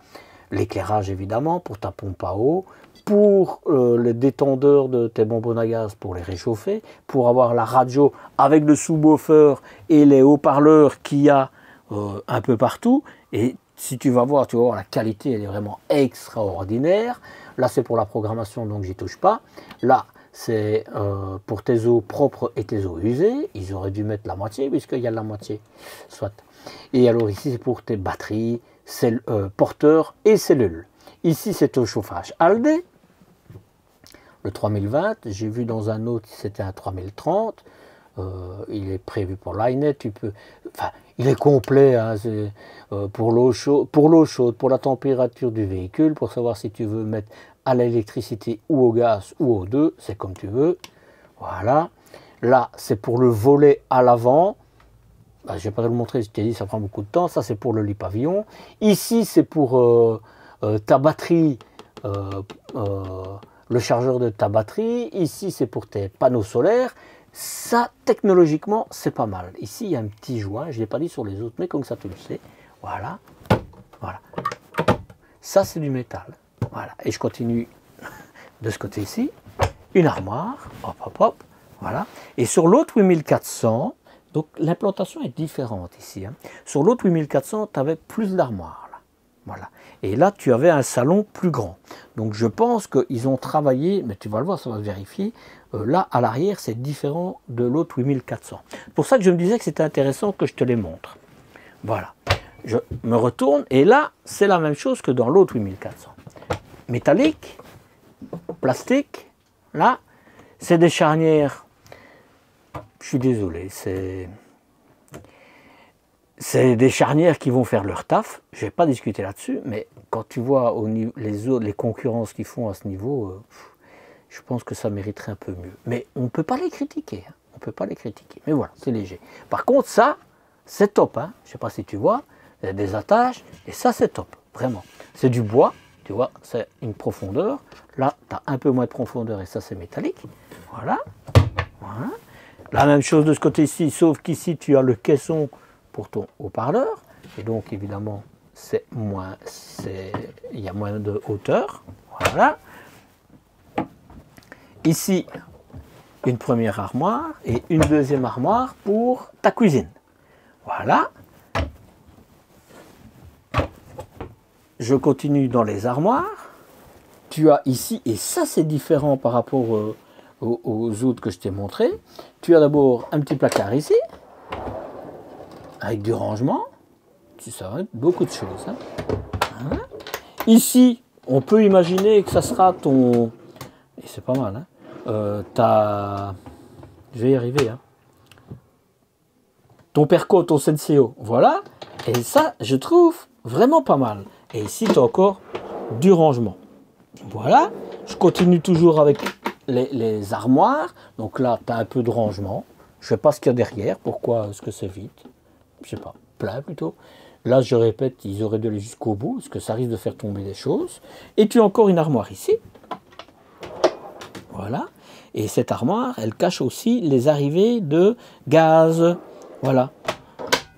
[SPEAKER 2] L'éclairage, évidemment, pour ta pompe à eau, pour les détendeurs de tes bonbonnes à gaz pour les réchauffer, pour avoir la radio avec le sous-woofer et les haut-parleurs qu'il y a un peu partout. Et si tu vas voir la qualité, elle est vraiment extraordinaire. Là, c'est pour la programmation, donc j'y touche pas. Là, c'est pour tes eaux propres et tes eaux usées. Ils auraient dû mettre la moitié, puisqu'il y a la moitié. Soit. Et alors ici, c'est pour tes batteries, porteurs et cellules. Ici, c'est au chauffage Aldé. Le 3020, j'ai vu dans un autre, c'était un 3030. Il est prévu pour l'INET. Il est complet. Hein, pour l'eau chaude, pour la température du véhicule, pour savoir si tu veux mettre à l'électricité ou au gaz ou aux deux, c'est comme tu veux. Voilà. Là, c'est pour le volet à l'avant. Je ne vais pas te le montrer, je t'ai dit, ça prend beaucoup de temps. Ça, c'est pour le lit pavillon. Ici, c'est pour ta batterie, le chargeur de ta batterie. Ici, c'est pour tes panneaux solaires. Ça, technologiquement, c'est pas mal. Ici, il y a un petit joint. Je ne l'ai pas dit sur les autres, mais comme ça, tu le sais. Voilà. Voilà. Ça, c'est du métal. Voilà. Et je continue de ce côté-ci. Une armoire. Hop, hop, hop. Voilà. Et sur l'autre 8400, donc l'implantation est différente ici. Hein. Sur l'autre 8400, tu avais plus d'armoires. Voilà. Et là, tu avais un salon plus grand. Donc, je pense qu'ils ont travaillé, mais tu vas le voir, ça va se vérifier. Là, à l'arrière, c'est différent de l'autre 8400. C'est pour ça que je me disais que c'était intéressant que je te les montre. Voilà. Je me retourne, et là, c'est la même chose que dans l'autre 8400. Métallique, plastique, là, c'est des charnières. Je suis désolé, c'est des charnières qui vont faire leur taf. Je ne vais pas discuter là-dessus, mais quand tu vois les concurrences qu'ils font à ce niveau, je pense que ça mériterait un peu mieux. Mais on ne peut pas les critiquer. Hein. On peut pas les critiquer. Mais voilà, c'est léger. Par contre, ça, c'est top. Hein. Je ne sais pas si tu vois, il y a des attaches, et ça, c'est top. Vraiment. C'est du bois, tu vois, c'est une profondeur. Là, tu as un peu moins de profondeur, et ça, c'est métallique. Voilà. Voilà. La même chose de ce côté-ci, sauf qu'ici, tu as le caisson pour ton haut-parleur. Et donc, évidemment, il y a moins de hauteur. Voilà. Ici, une première armoire et une deuxième armoire pour ta cuisine. Voilà. Je continue dans les armoires. Tu as ici, et ça c'est différent par rapport aux autres que je t'ai montré. Tu as d'abord un petit placard ici, avec du rangement. Ça va être beaucoup de choses. Hein. Voilà. Ici, on peut imaginer que ça sera ton... Et c'est pas mal. Hein. Je vais y arriver. Hein. Ton Perco, ton Senseo. Voilà. Et ça, je trouve vraiment pas mal. Et ici, tu as encore du rangement. Voilà. Je continue toujours avec les armoires. Donc là, tu as un peu de rangement. Je ne sais pas ce qu'il y a derrière. Pourquoi est-ce que c'est vide? Je sais pas. Plein plutôt. Là, je répète, ils auraient dû aller jusqu'au bout, parce que ça risque de faire tomber des choses. Et tu as encore une armoire ici. Voilà. Et cette armoire, elle cache aussi les arrivées de gaz. Voilà.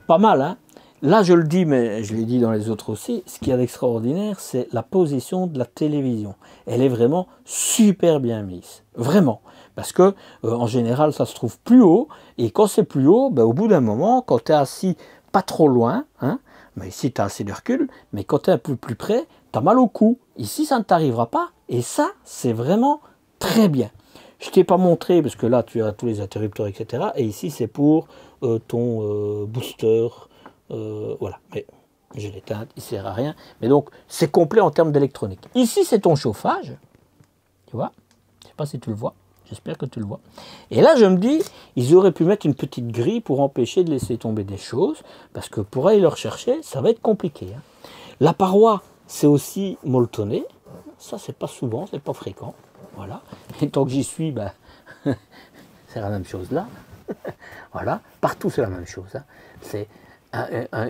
[SPEAKER 2] Pas mal, hein? Là, je le dis, mais je l'ai dit dans les autres aussi, ce qu'il y a d'extraordinaire, c'est la position de la télévision. Elle est vraiment super bien mise. Vraiment. Parce que, en général, ça se trouve plus haut. Et quand c'est plus haut, ben, au bout d'un moment, quand tu es assis pas trop loin, hein, mais ici, tu as assez de recul, mais quand tu es un peu plus près, tu as mal au cou. Ici, ça ne t'arrivera pas. Et ça, c'est vraiment très bien. Je ne t'ai pas montré, parce que là, tu as tous les interrupteurs, etc. Et ici, c'est pour ton booster. Voilà, mais je l'éteins, il ne sert à rien. Mais donc, c'est complet en termes d'électronique. Ici, c'est ton chauffage. Tu vois? Je ne sais pas si tu le vois. J'espère que tu le vois. Et là, je me dis, ils auraient pu mettre une petite grille pour empêcher de laisser tomber des choses. Parce que pour aller le rechercher, ça va être compliqué. Hein. La paroi, c'est aussi molletonné. Ça, c'est pas souvent, c'est pas fréquent. Voilà. Et tant que j'y suis, ben, c'est la même chose là. Voilà. Partout, c'est la même chose. Hein. C'est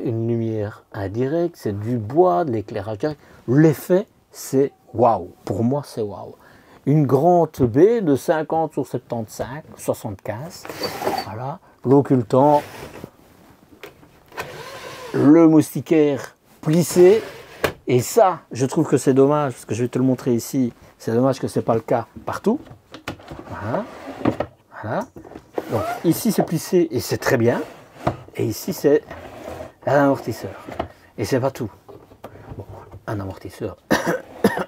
[SPEAKER 2] une lumière indirecte, c'est du bois, de l'éclairage direct. L'effet, c'est waouh. Pour moi, c'est waouh. Une grande baie de 50 sur 75, 75. Voilà. L'occultant. Le moustiquaire plissé. Et ça, je trouve que c'est dommage, parce que je vais te le montrer ici. C'est dommage que ce n'est pas le cas partout. Voilà. Voilà. Donc ici, c'est plissé et c'est très bien. Et ici, c'est un amortisseur. Et c'est pas tout. Bon, un amortisseur,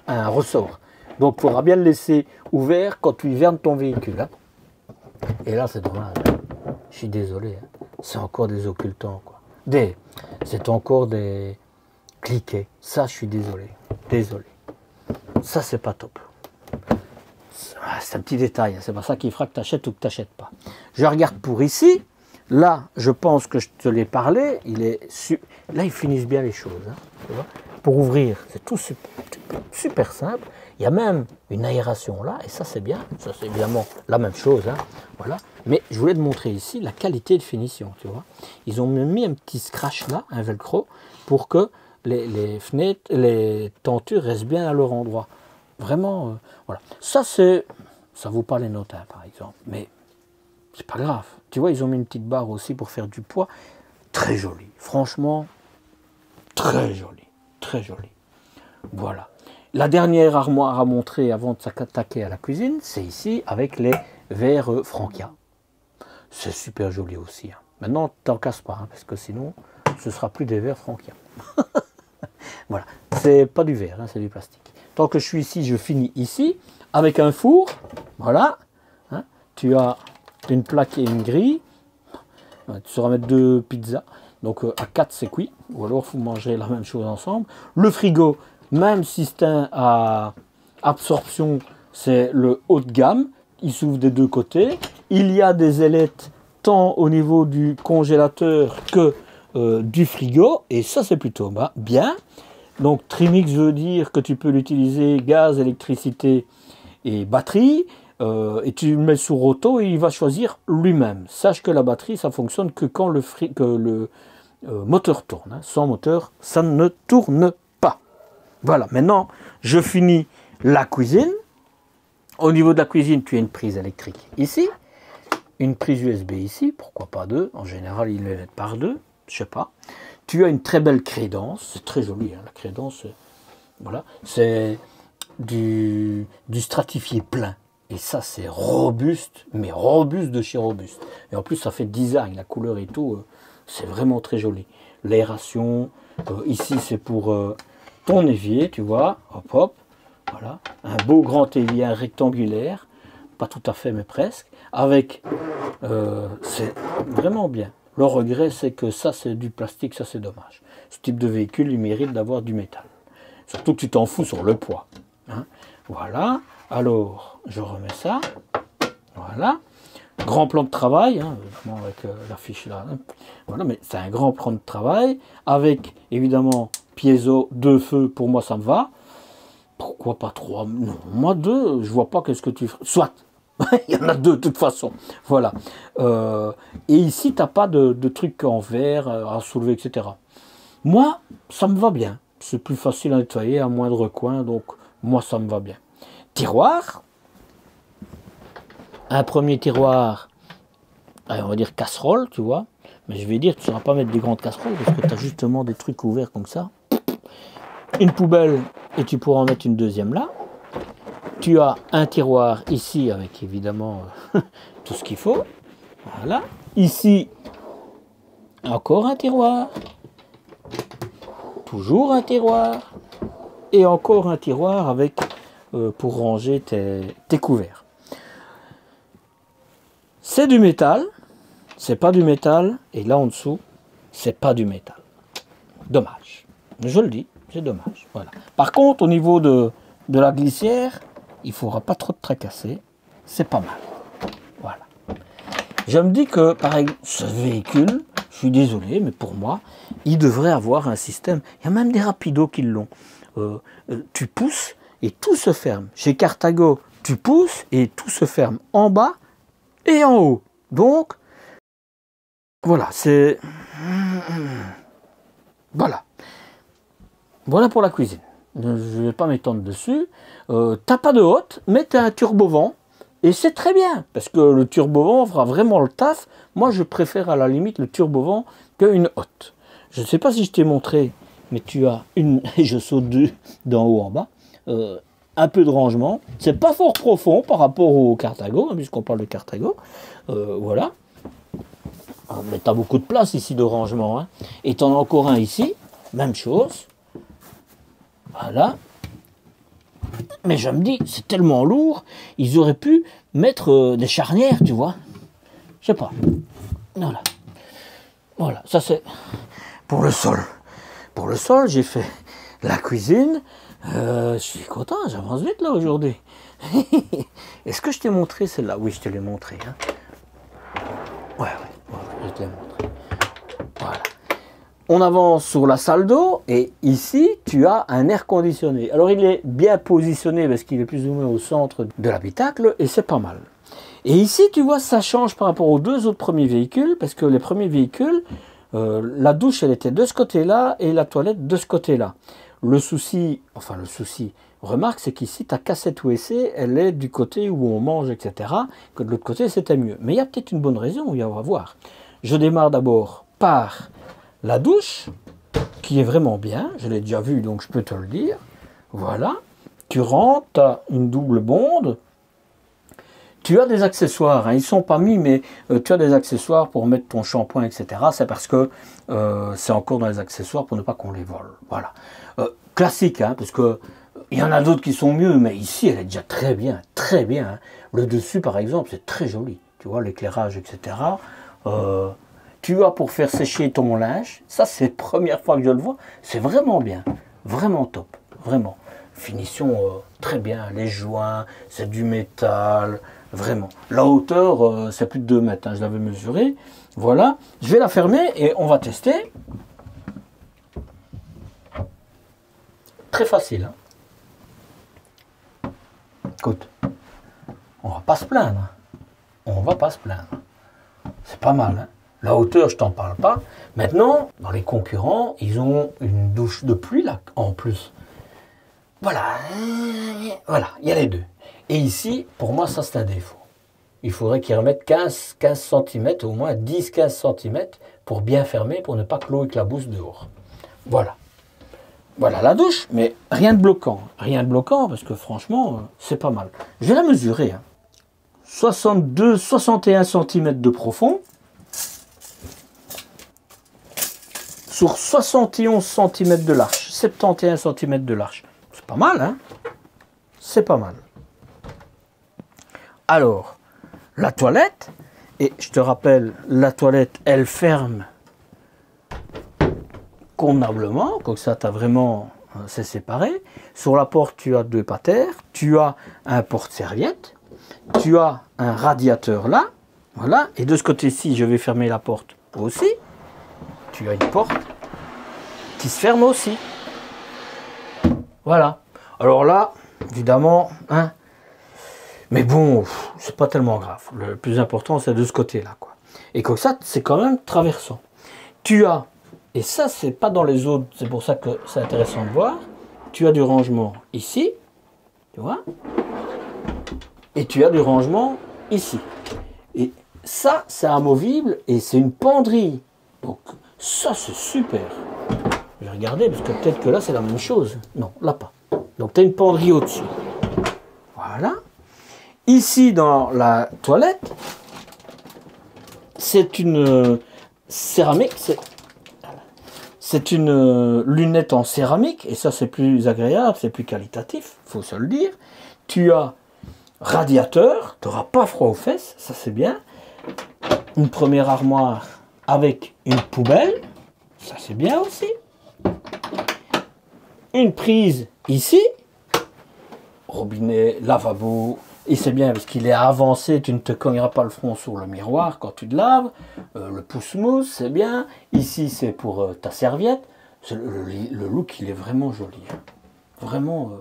[SPEAKER 2] un ressort. Donc il faudra bien le laisser ouvert quand tu hivernes ton véhicule. Hein. Et là, c'est dommage. Je suis désolé. Hein. C'est encore des occultants. Quoi. C'est encore des cliquets. Ça, je suis désolé. Désolé. Ça, c'est pas top. C'est un petit détail. Hein. C'est pas ça qui fera que tu achètes ou que tu n'achètes pas. Je regarde pour ici. Là, je pense que je te l'ai parlé. Là, ils finissent bien les choses. Hein, tu vois. Pour ouvrir, c'est tout super simple. Il y a même une aération là, et ça c'est bien. Ça c'est évidemment la même chose. Hein, voilà. Mais je voulais te montrer ici la qualité de finition. Tu vois. Ils ont mis un petit scratch là, un velcro, pour que les fenêtres, les tentures restent bien à leur endroit. Vraiment, voilà. Ça vaut pas les notes, hein, par exemple. Mais c'est pas grave. Tu vois, ils ont mis une petite barre aussi pour faire du poids. Très joli. Franchement, très joli. Très joli. Voilà. La dernière armoire à montrer avant de s'attaquer à la cuisine, c'est ici avec les verres Frankia. C'est super joli aussi. Hein. Maintenant, t'en casses pas, hein, parce que sinon, ce sera plus des verres Frankia. Voilà. C'est pas du verre, hein, c'est du plastique. Tant que je suis ici, je finis ici avec un four. Voilà. Hein. Tu as une plaque et une grille. Tu sauras mettre 2 pizzas. Donc à 4 c'est cuit. Ou alors vous mangerez la même chose ensemble. Le frigo, même système à absorption, c'est le haut de gamme. Il s'ouvre des deux côtés. Il y a des ailettes tant au niveau du congélateur que du frigo. Et ça c'est plutôt bien. Donc Trimix veut dire que tu peux l'utiliser gaz, électricité et batterie. Et tu le mets sur auto et il va choisir lui-même. Sache que la batterie, ça fonctionne que quand le moteur tourne. Hein. Sans moteur, ça ne tourne pas. Voilà, maintenant, je finis la cuisine. Au niveau de la cuisine, tu as une prise électrique ici, une prise USB ici, pourquoi pas 2. En général, ils les mettent par 2, je sais pas. Tu as une très belle crédence, c'est très joli, hein, la crédence. Voilà, c'est du stratifié plein. Et ça, c'est robuste, mais robuste de chez robuste. Et en plus, ça fait design, la couleur et tout, c'est vraiment très joli. L'aération, ici, c'est pour ton évier, tu vois, hop, hop. Voilà, un beau grand évier rectangulaire, pas tout à fait, mais presque. Avec, c'est vraiment bien. Le regret, c'est que ça, c'est du plastique, ça, c'est dommage. Ce type de véhicule, il mérite d'avoir du métal. Surtout que tu t'en fous sur le poids. Hein. Voilà. Alors, je remets ça. Voilà. Grand plan de travail, hein, évidemment avec la fiche là. Hein. Voilà, mais c'est un grand plan de travail avec évidemment piezo, 2 feux, pour moi ça me va. Pourquoi pas 3? Non, moi 2, je vois pas qu'est-ce que tu ferais. Soit, il y en a 2 de toute façon. Voilà. Et ici, tu n'as pas de trucs en verre à soulever, etc. Moi, ça me va bien. C'est plus facile à nettoyer, à moindre coin, donc moi, ça me va bien. Tiroir. Un premier tiroir, allez, on va dire casserole, tu vois. Mais je vais dire, tu ne sauras pas mettre des grandes casseroles parce que tu as justement des trucs ouverts comme ça. Une poubelle et tu pourras en mettre une deuxième là. Tu as un tiroir ici avec évidemment tout ce qu'il faut. Voilà. Ici, encore un tiroir. Toujours un tiroir. Et encore un tiroir avec pour ranger tes couverts. C'est du métal. C'est pas du métal. Et là en dessous, c'est pas du métal. Dommage. Je le dis, c'est dommage. Voilà. Par contre, au niveau de la glissière, il ne faudra pas trop te tracasser. C'est pas mal. Voilà. Je me dis que, pareil, ce véhicule, je suis désolé, mais pour moi, il devrait avoir un système. Il y a même des rapidos qui l'ont. Tu pousses et tout se ferme. Chez Carthago, tu pousses et tout se ferme en bas et en haut. Donc, voilà, c'est... Voilà. Voilà pour la cuisine. Je ne vais pas m'étendre dessus. T'as pas de hotte, mais tu as un turbo-vent. Et c'est très bien, parce que le turbo-vent fera vraiment le taf. Moi, je préfère à la limite le turbo-vent qu'une hotte. Je ne sais pas si je t'ai montré, mais tu as une... Et je saute d'en haut en bas. Un peu de rangement. C'est pas fort profond par rapport au Carthago, hein, puisqu'on parle de Carthago. Voilà. Mais tu as beaucoup de place ici de rangement. Hein. Et tu en as encore un ici. Même chose. Voilà. Mais je me dis, c'est tellement lourd, ils auraient pu mettre des charnières, tu vois. Je sais pas. Voilà. Voilà, ça c'est pour le sol. Pour le sol, j'ai fait la cuisine. Je suis content, j'avance vite là aujourd'hui. Est-ce que je t'ai montré celle-là? Oui, je te l'ai montré. Hein. Ouais, je te l'ai montré. Voilà. On avance sur la salle d'eau et ici, tu as un air conditionné. Alors, il est bien positionné parce qu'il est plus ou moins au centre de l'habitacle et c'est pas mal. Et ici, tu vois, ça change par rapport aux 2 autres premiers véhicules parce que les premiers véhicules, la douche, elle était de ce côté-là et la toilette de ce côté-là. Le souci, remarque, c'est qu'ici, ta cassette WC, elle est du côté où on mange, etc. Que de l'autre côté, c'était mieux. Mais il y a peut-être une bonne raison, on va voir. Je démarre d'abord par... la douche, qui est vraiment bien, je l'ai déjà vue, donc je peux te le dire. Voilà, tu rentres, tu as une double bonde. Tu as des accessoires, hein, ils ne sont pas mis, mais tu as des accessoires pour mettre ton shampoing, etc. C'est parce que c'est encore dans les accessoires pour ne pas qu'on les vole. Voilà. Classique, hein, parce que il y en a d'autres qui sont mieux, mais ici, elle est déjà très bien, très bien. Hein. Le dessus, par exemple, c'est très joli. Tu vois, l'éclairage, etc. Tu as pour faire sécher ton linge, ça c'est la première fois que je le vois, c'est vraiment bien, vraiment top, vraiment. Finition très bien, les joints, c'est du métal, vraiment. La hauteur, c'est plus de 2 mètres, hein, je l'avais mesuré. Voilà, je vais la fermer et on va tester. Très facile. Hein. Écoute, on va pas se plaindre. On va pas se plaindre. C'est pas mal, hein. La hauteur, je t'en parle pas. Maintenant, dans les concurrents, ils ont une douche de pluie là, en plus. Voilà. Voilà, il y a les deux. Et ici, pour moi, ça c'est un défaut. Il faudrait qu'ils remettent 15 cm, au moins 10-15 cm, pour bien fermer, pour ne pas que l'eau éclabousse dehors. Voilà. Voilà la douche, mais rien de bloquant. Rien de bloquant, parce que franchement, c'est pas mal. Je vais la mesurer. Hein. 62-61 cm de profond. Sur 71 cm de large, 71 cm de large. C'est pas mal, hein? C'est pas mal. Alors, la toilette, et je te rappelle, la toilette, elle ferme convenablement, comme ça, tu as vraiment, c'est séparé. Sur la porte, tu as 2 patères, tu as un porte-serviette, tu as un radiateur là, voilà, et de ce côté-ci, je vais fermer la porte aussi. Tu as une porte qui se ferme aussi. Voilà. Alors là, évidemment, hein, mais bon, c'est pas tellement grave. Le plus important, c'est de ce côté-là, quoi. Et comme ça, c'est quand même traversant. Tu as, et ça, c'est pas dans les autres, c'est pour ça que c'est intéressant de voir, tu as du rangement ici, tu vois, et tu as du rangement ici. Et ça, c'est amovible et c'est une penderie. Donc, ça, c'est super. Je vais regarder, parce que peut-être que là, c'est la même chose. Non, là pas. Donc, tu as une penderie au-dessus. Voilà. Ici, dans la toilette, c'est une céramique. C'est une lunette en céramique. Et ça, c'est plus agréable, c'est plus qualitatif, il faut se le dire. Tu as radiateur, tu n'auras pas froid aux fesses, ça c'est bien. Une première armoire avec une poubelle, ça c'est bien aussi. Une prise ici, robinet, lavabo, et c'est bien parce qu'il est avancé, tu ne te cogneras pas le front sur le miroir quand tu te laves. Le pouce-mousse, c'est bien. Ici, c'est pour ta serviette. Le look, il est vraiment joli. Hein. Vraiment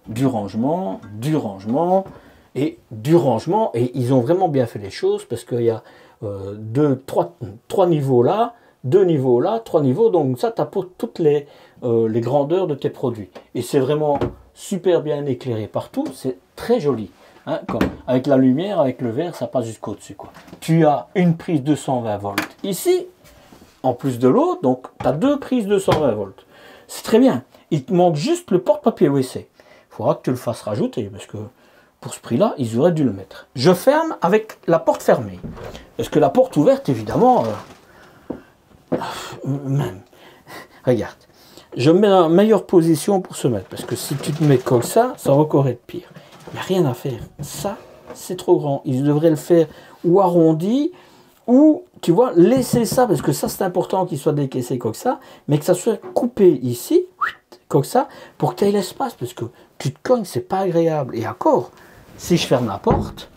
[SPEAKER 2] du rangement, et du rangement. Et ils ont vraiment bien fait les choses parce qu'il y a trois niveaux là, 2 niveaux là, 3 niveaux. Donc ça, tu as pour toutes les grandeurs de tes produits. Et c'est vraiment super bien éclairé partout. C'est très joli. Hein, avec la lumière, avec le verre, ça passe jusqu'au dessus, quoi. Tu as une prise 220 volts ici, en plus de l'autre, donc tu as 2 prises 220 volts. C'est très bien. Il te manque juste le porte-papier WC. Il faudra que tu le fasses rajouter, parce que pour ce prix-là, ils auraient dû le mettre. Je ferme avec la porte fermée. Parce que la porte ouverte, évidemment, même. Regarde. Je me mets dans la meilleure position pour se mettre. Parce que si tu te mets comme ça va encore être pire. Il n'y a rien à faire. Ça, c'est trop grand. Ils devraient le faire ou arrondi, ou, tu vois, laisser ça, parce que ça, c'est important qu'il soit décaissé comme ça, mais que ça soit coupé ici, comme ça, pour que tu aies l'espace, parce que tu te cognes, c'est pas agréable. Et encore, si je ferme la porte,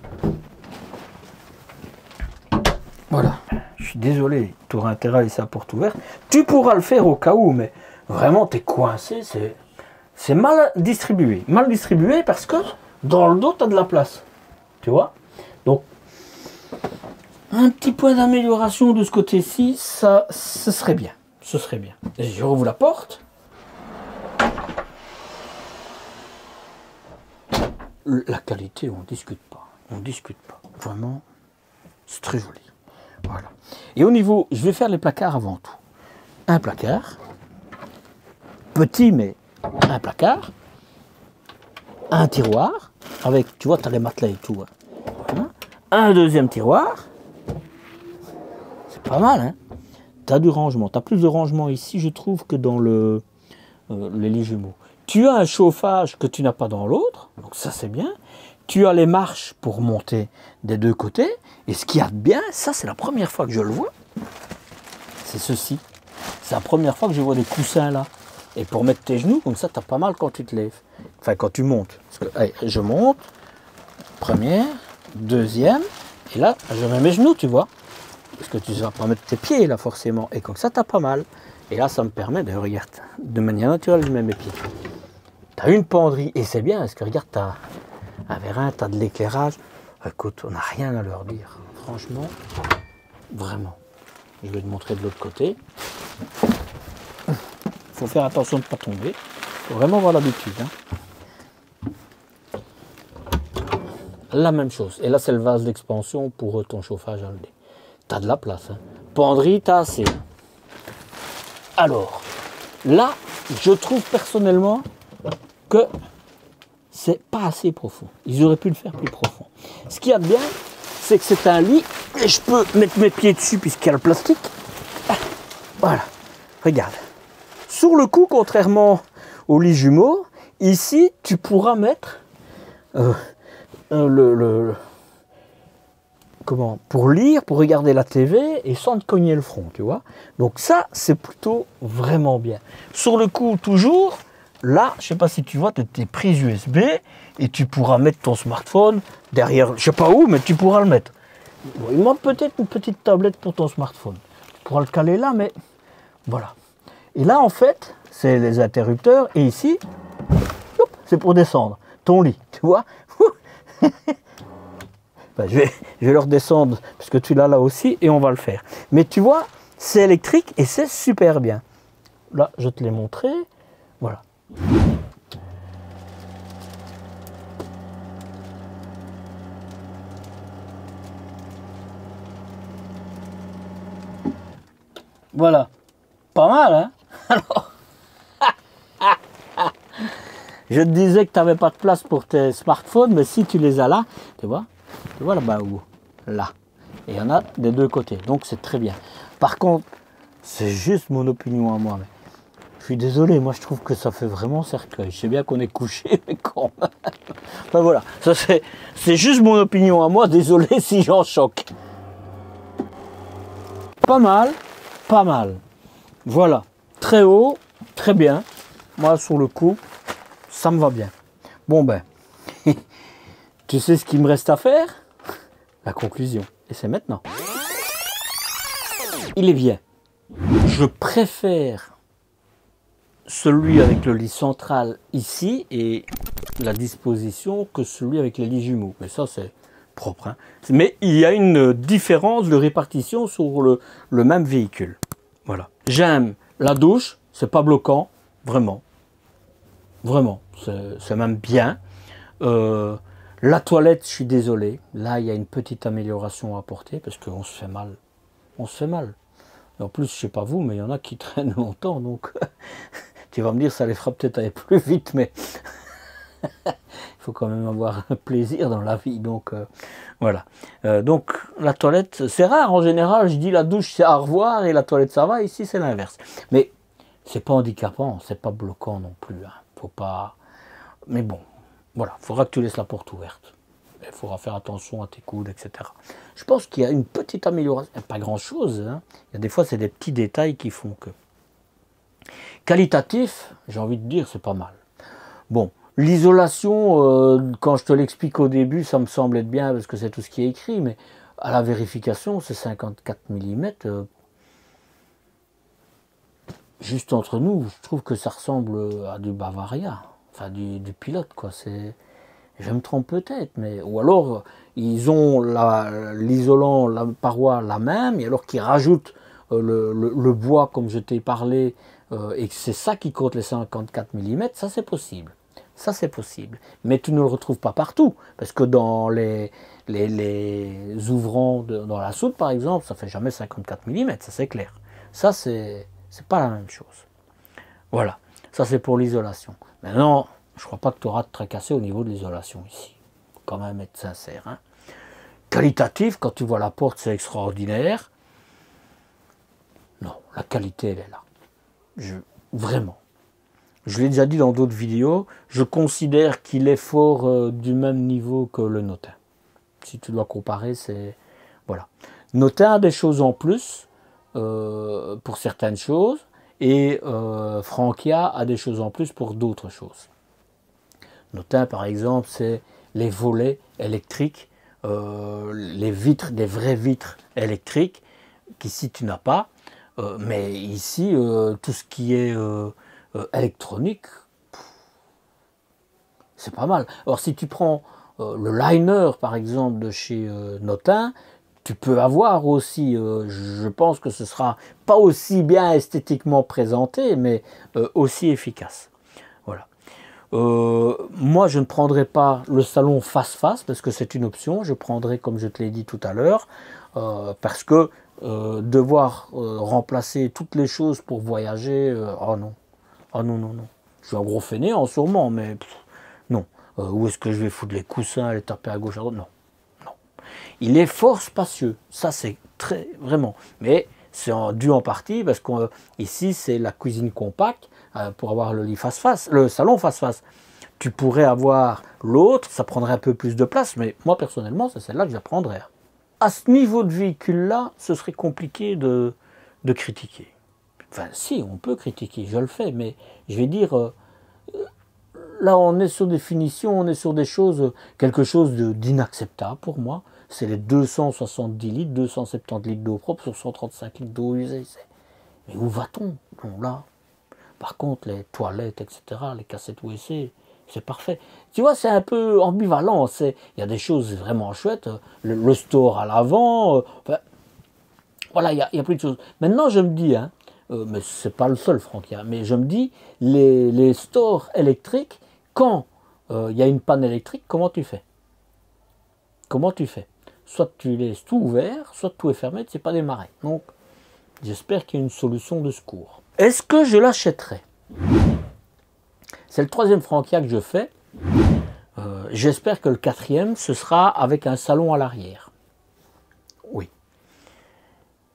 [SPEAKER 2] voilà, je suis désolé, tu auras intérêt à laisser la porte ouverte. Tu pourras le faire au cas où, mais vraiment, tu es coincé, c'est mal distribué. Mal distribué parce que dans le dos, tu as de la place. Tu vois? Donc, un petit point d'amélioration de ce côté-ci, ça, ce serait bien. Ce serait bien. Et je rouvre la porte. La qualité, on ne discute pas. On ne discute pas. Vraiment, c'est très joli. Voilà. Et au niveau, je vais faire les placards avant tout. Un placard. Petit, mais un placard. Un tiroir. Avec, tu vois, tu as les matelas et tout. Hein. Voilà. Un deuxième tiroir. C'est pas mal, hein. Tu as du rangement. Tu as plus de rangement ici, je trouve, que dans les lits jumeaux. Tu as un chauffage que tu n'as pas dans l'autre. Donc ça, c'est bien. Tu as les marches pour monter des deux côtés. Et ce qu'il y a de bien, ça, c'est la première fois que je le vois. C'est ceci. C'est la première fois que je vois des coussins là. Et pour mettre tes genoux, comme ça, tu as pas mal quand tu te lèves. Enfin, quand tu montes. Parce que, allez, je monte. Première, deuxième. Et là, je mets mes genoux, tu vois. Parce que tu ne vas pas mettre tes pieds, là, forcément. Et comme ça, tu as pas mal. Et là, ça me permet de, regarde, de manière naturelle, je mets mes pieds. Tu as une penderie. Et c'est bien, parce que, regarde, tu as un vérin, tu as de l'éclairage. Écoute, on n'a rien à leur dire. Franchement, vraiment. Je vais te montrer de l'autre côté. Il faut faire attention de ne pas tomber. Il faut vraiment avoir l'habitude. Hein. La même chose. Et là, c'est le vase d'expansion pour ton chauffage à l'eau. Tu as de la place. Hein. Penderie, tu as assez. Alors, là, je trouve personnellement que c'est pas assez profond. Ils auraient pu le faire plus profond. Ce qu'il y a de bien, c'est que c'est un lit et je peux mettre mes pieds dessus puisqu'il y a le plastique. Voilà. Regarde. Sur le coup, contrairement au lit jumeau, ici, tu pourras mettre pour lire, pour regarder la TV et sans te cogner le front, tu vois. Donc ça, c'est plutôt vraiment bien. Sur le coup, toujours, là, je sais pas si tu vois, tu as tes prises USB et tu pourras mettre ton smartphone derrière, je sais pas où, mais tu pourras le mettre. Bon, il manque peut-être une petite tablette pour ton smartphone. Tu pourras le caler là, mais voilà. Et là, en fait, c'est les interrupteurs. Et ici, c'est pour descendre. Ton lit, tu vois. Ben, je vais le redescendre, parce que tu l'as là aussi, et on va le faire. Mais tu vois, c'est électrique et c'est super bien. Là, je te l'ai montré. Voilà. Voilà. Pas mal, hein? Alors, je te disais que tu n'avais pas de place pour tes smartphones, mais si tu les as là, tu vois là-bas où? Là. Et il y en a des deux côtés, donc c'est très bien. Par contre, c'est juste mon opinion à moi. Mais je suis désolé, moi je trouve que ça fait vraiment cercueil. Je sais bien qu'on est couché, mais quand même. Enfin voilà, ça c'est juste mon opinion à moi, désolé si j'en choque. Pas mal, pas mal. Voilà, très haut, très bien. Moi sur le coup, ça me va bien. Bon ben, tu sais ce qu'il me reste à faire? La conclusion. Et c'est maintenant. Il est bien. Je préfère celui avec le lit central ici et la disposition que celui avec les lits jumeaux. Mais ça, c'est propre. Hein. Mais il y a une différence de répartition sur le même véhicule. Voilà. J'aime la douche, c'est pas bloquant, vraiment. Vraiment, c'est même bien. La toilette, je suis désolé. Là, il y a une petite amélioration à apporter parce qu'on se fait mal. On se fait mal. Et en plus, je sais pas vous, mais il y en a qui traînent longtemps. Donc, tu vas me dire, ça les fera peut-être aller plus vite, mais il faut quand même avoir un plaisir dans la vie. Donc, voilà. Donc, la toilette, c'est rare. En général, je dis la douche, c'est au revoir et la toilette, ça va. Ici, c'est l'inverse. Mais c'est pas handicapant, c'est pas bloquant non plus. Hein. Faut pas. Mais bon. Voilà, il faudra que tu laisses la porte ouverte. Il faudra faire attention à tes coudes, etc. Je pense qu'il y a une petite amélioration. Pas grand-chose. Hein. Il y a des fois, c'est des petits détails qui font que. Qualitatif, j'ai envie de dire, c'est pas mal. Bon, l'isolation, quand je te l'explique au début, ça me semble être bien parce que c'est tout ce qui est écrit, mais à la vérification, c'est 54 mm. Juste entre nous, je trouve que ça ressemble à du Bavaria. Enfin, du pilote, quoi. Je me trompe peut-être, mais ou alors ils ont l'isolant, la paroi la même, et alors qu'ils rajoutent le bois, comme je t'ai parlé, et que c'est ça qui compte les 54 mm, ça c'est possible. Ça c'est possible. Mais tu ne le retrouves pas partout, parce que dans les ouvrants, dans la soude par exemple, ça fait jamais 54 mm, ça c'est clair. Ça c'est pas la même chose. Voilà, ça c'est pour l'isolation. Maintenant, je ne crois pas que tu auras de tracassé au niveau de l'isolation ici. Faut quand même être sincère. Hein. Qualitatif, quand tu vois la porte, c'est extraordinaire. Non, la qualité, elle est là. Vraiment. Je l'ai déjà dit dans d'autres vidéos, je considère qu'il est fort du même niveau que le Notin. Si tu dois comparer, c'est... Voilà. Notin a des choses en plus, pour certaines choses, et Frankia a des choses en plus pour d'autres choses. Notin, par exemple, c'est les volets électriques, les vitres, des vraies vitres électriques, qu'ici tu n'as pas. Mais ici, tout ce qui est électronique, c'est pas mal. Alors si tu prends le liner, par exemple, de chez Notin, tu peux avoir aussi, je pense que ce sera pas aussi bien esthétiquement présenté, mais aussi efficace. Voilà. Moi, je ne prendrai pas le salon face-face, parce que c'est une option. Je prendrai, comme je te l'ai dit tout à l'heure, parce que devoir remplacer toutes les choses pour voyager, oh non. Oh non, non, non. Je suis un gros fainéant, sûrement, mais non. Où est-ce que je vais foutre les coussins, les taper à gauche, à droite? Non. Non. Il est fort spacieux. Ça, c'est très, vraiment. Mais c'est dû en partie parce qu'ici, c'est la cuisine compacte pour avoir le lit face-face, le salon face-face. Tu pourrais avoir l'autre, ça prendrait un peu plus de place, mais moi, personnellement, c'est celle-là que je prendrais. À ce niveau de véhicule-là, ce serait compliqué de critiquer. Enfin, si, on peut critiquer, je le fais, mais je vais dire, là, on est sur des finitions, on est sur des choses, quelque chose d'inacceptable pour moi. C'est les 270 litres, 270 litres d'eau propre sur 135 litres d'eau usée. Mais où va-t-on? Bon, là, par contre, les toilettes, etc., les cassettes WC, c'est parfait. Tu vois, c'est un peu ambivalent. Il y a des choses vraiment chouettes. Le store à l'avant. Enfin, voilà, il y a plein de choses. Maintenant, je me dis, hein, mais c'est pas le seul, Franck, mais je me dis, les stores électriques, quand il y a une panne électrique, comment tu fais? Comment tu fais? Soit tu laisses tout ouvert, soit tout est fermé, tu ne sais pas démarrer. Donc, j'espère qu'il y a une solution de secours. Est-ce que je l'achèterai? C'est le troisième Frankia que je fais. J'espère que le quatrième, ce sera avec un salon à l'arrière. Oui.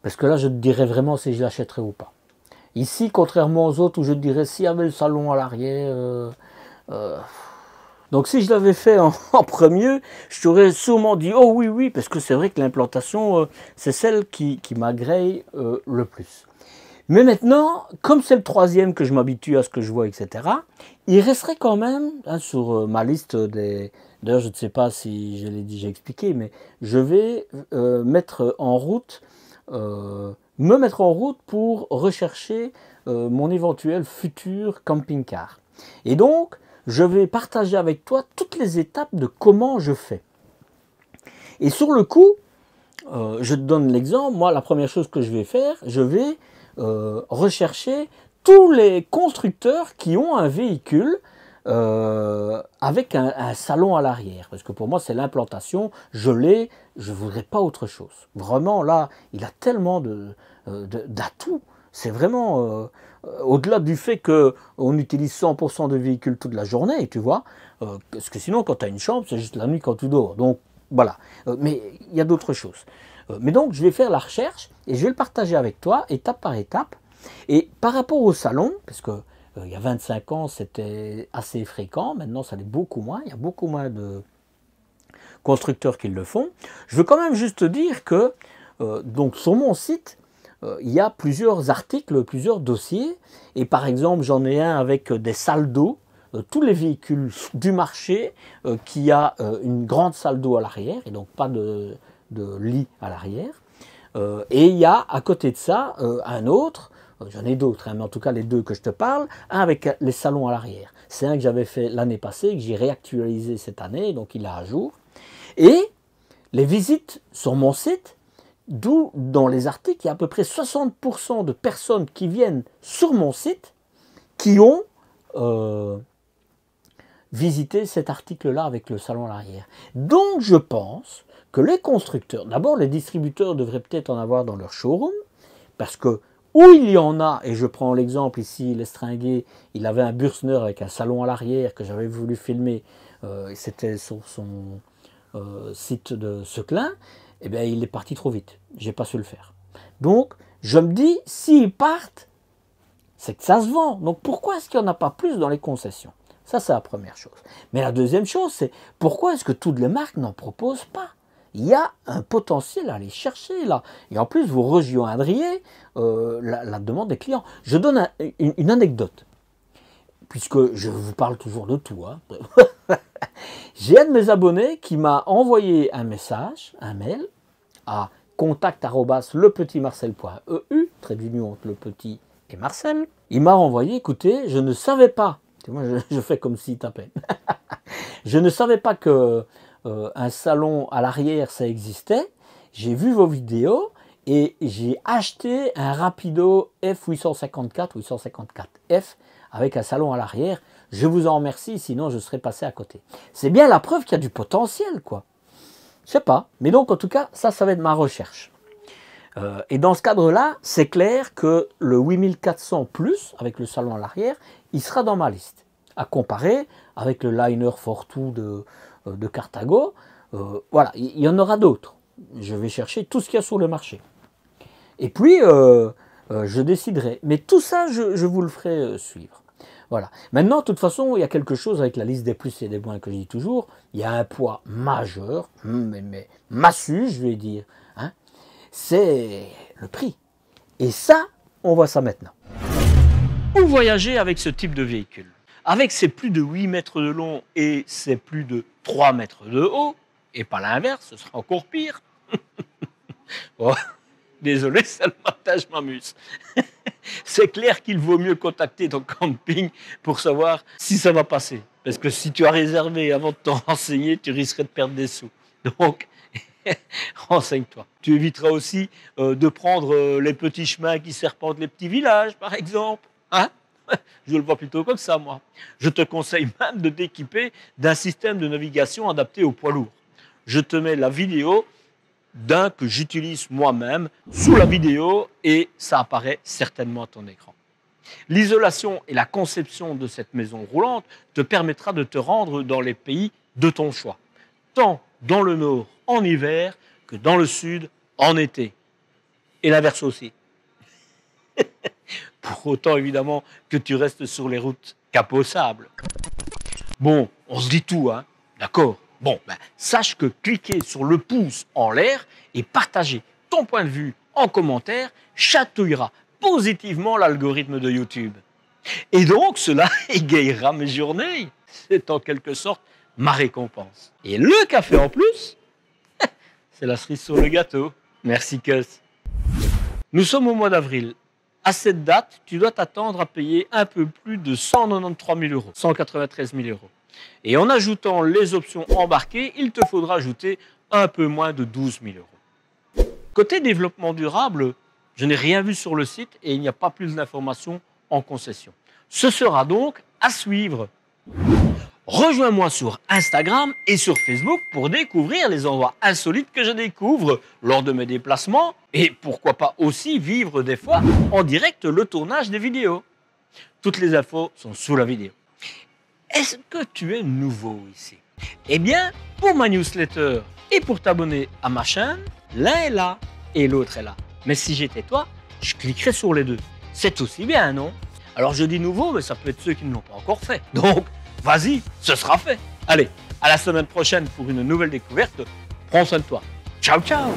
[SPEAKER 2] Parce que là, je te dirai vraiment si je l'achèterai ou pas. Ici, contrairement aux autres où je te dirais s'il y avait le salon à l'arrière... donc si je l'avais fait en premier, je t'aurais sûrement dit « Oh oui, oui », parce que c'est vrai que l'implantation, c'est celle qui m'agrée le plus. Mais maintenant, comme c'est le troisième que je m'habitue à ce que je vois, etc., il resterait quand même, hein, sur ma liste des... D'ailleurs, je ne sais pas si je l'ai déjà expliqué, mais je vais me mettre en route pour rechercher mon éventuel futur camping-car. Et donc, je vais partager avec toi toutes les étapes de comment je fais. Et sur le coup, je te donne l'exemple, moi la première chose que je vais faire, je vais rechercher tous les constructeurs qui ont un véhicule avec un salon à l'arrière. Parce que pour moi, c'est l'implantation, je l'ai, je ne voudrais pas autre chose. Vraiment, là, il a tellement d'atouts. C'est vraiment, au-delà du fait qu'on utilise 100% de véhicules toute la journée, tu vois, parce que sinon, quand tu as une chambre, c'est juste la nuit quand tu dors. Donc, voilà. Mais il y a d'autres choses. Mais donc, je vais faire la recherche et je vais le partager avec toi, étape par étape. Et par rapport au salon, parce que il y a 25 ans, c'était assez fréquent, maintenant, ça l'est beaucoup moins. Il y a beaucoup moins de constructeurs qui le font. Je veux quand même juste dire que, donc, sur mon site, il y a plusieurs articles, plusieurs dossiers. Et par exemple, j'en ai un avec des salles d'eau. Tous les véhicules du marché qui a une grande salle d'eau à l'arrière, et donc pas de lit à l'arrière. Et il y a à côté de ça un autre, j'en ai d'autres, hein, mais en tout cas les deux que je te parle, un avec les salons à l'arrière. C'est un que j'avais fait l'année passée, que j'ai réactualisé cette année, donc il est à jour. Et les visites sur mon site, d'où dans les articles, il y a à peu près 60% de personnes qui viennent sur mon site qui ont visité cet article-là avec le salon à l'arrière. Donc je pense que les constructeurs, d'abord les distributeurs devraient peut-être en avoir dans leur showroom, parce que où il y en a, et je prends l'exemple ici, l'Estringué, il avait un Bursner avec un salon à l'arrière que j'avais voulu filmer, c'était sur son site de Seclin, et bien il est parti trop vite, j'ai pas su le faire. Donc je me dis, s'ils partent, c'est que ça se vend, donc pourquoi est-ce qu'il n'y en a pas plus dans les concessions? Ça, c'est la première chose. Mais la deuxième chose, c'est pourquoi est-ce que toutes les marques n'en proposent pas? Il y a un potentiel à aller chercher là. Et en plus, vous rejoindriez la demande des clients. Je donne une anecdote, puisque je vous parle toujours de tout. Hein. J'ai un de mes abonnés qui m'a envoyé un message, un mail, à contact@lepetitmarcel.eu, trait d'union entre le petit et Marcel. Il m'a renvoyé, écoutez, je ne savais pas. Moi, je fais comme s'il tapait. Je ne savais pas que un salon à l'arrière, ça existait. J'ai vu vos vidéos et j'ai acheté un Rapido F854 ou 854F avec un salon à l'arrière. Je vous en remercie, sinon je serais passé à côté. C'est bien la preuve qu'il y a du potentiel, quoi. Je sais pas. Mais donc, en tout cas, ça va être ma recherche. Et dans ce cadre-là, c'est clair que le 8400 Plus, avec le salon à l'arrière, il sera dans ma liste. À comparer avec le Liner Fortwo de Carthago. Voilà, il y en aura d'autres. Je vais chercher tout ce qu'il y a sur le marché. Et puis, je déciderai. Mais tout ça, je vous le ferai suivre. Voilà. Maintenant, de toute façon, il y a quelque chose avec la liste des plus et des moins que je dis toujours. Il y a un poids majeur, mais massue, je vais dire. Hein, c'est le prix. Et ça, on voit ça maintenant.
[SPEAKER 1] Où voyager avec ce type de véhicule? Avec ses plus de 8 mètres de long et ses plus de 3 mètres de haut, et pas l'inverse, ce sera encore pire. Oh, désolé, c'est le matin, je m'amuse. C'est clair qu'il vaut mieux contacter ton camping pour savoir si ça va passer. Parce que si tu as réservé avant de t'en renseigner, tu risquerais de perdre des sous. Donc, renseigne-toi. Tu éviteras aussi de prendre les petits chemins qui serpentent les petits villages, par exemple. Hein? Je le vois plutôt comme ça, moi. Je te conseille même de t'équiper d'un système de navigation adapté aux poids lourds. Je te mets la vidéo d'un que j'utilise moi-même sous la vidéo et ça apparaît certainement à ton écran. L'isolation et la conception de cette maison roulante te permettra de te rendre dans les pays de ton choix, tant dans le nord en hiver que dans le sud en été. Et l'inverse aussi. Pour autant, évidemment, que tu restes sur les routes capot sable. Bon, on se dit tout, hein, d'accord. Bon, sache que cliquer sur le pouce en l'air et partager ton point de vue en commentaire chatouillera positivement l'algorithme de YouTube. Et donc, cela égayera mes journées. C'est en quelque sorte ma récompense. Et le café en plus, c'est la cerise sur le gâteau. Merci, Cus. Nous sommes au mois d'avril. À cette date, tu dois t'attendre à payer un peu plus de 193 000 euros, 193 000 euros. Et en ajoutant les options embarquées, il te faudra ajouter un peu moins de 12 000 euros. Côté développement durable, je n'ai rien vu sur le site et il n'y a pas plus d'informations en concession. Ce sera donc à suivre. Rejoins-moi sur Instagram et sur Facebook pour découvrir les endroits insolites que je découvre lors de mes déplacements et pourquoi pas aussi vivre des fois en direct le tournage des vidéos. Toutes les infos sont sous la vidéo. Est-ce que tu es nouveau ici? Eh bien, pour ma newsletter et pour t'abonner à ma chaîne, l'un est là et l'autre est là. Mais si j'étais toi, je cliquerais sur les deux. C'est aussi bien, non? Alors je dis nouveau, mais ça peut être ceux qui ne l'ont pas encore fait. Donc, vas-y, ce sera fait. Allez, à la semaine prochaine pour une nouvelle découverte. Prends soin de toi. Ciao, ciao!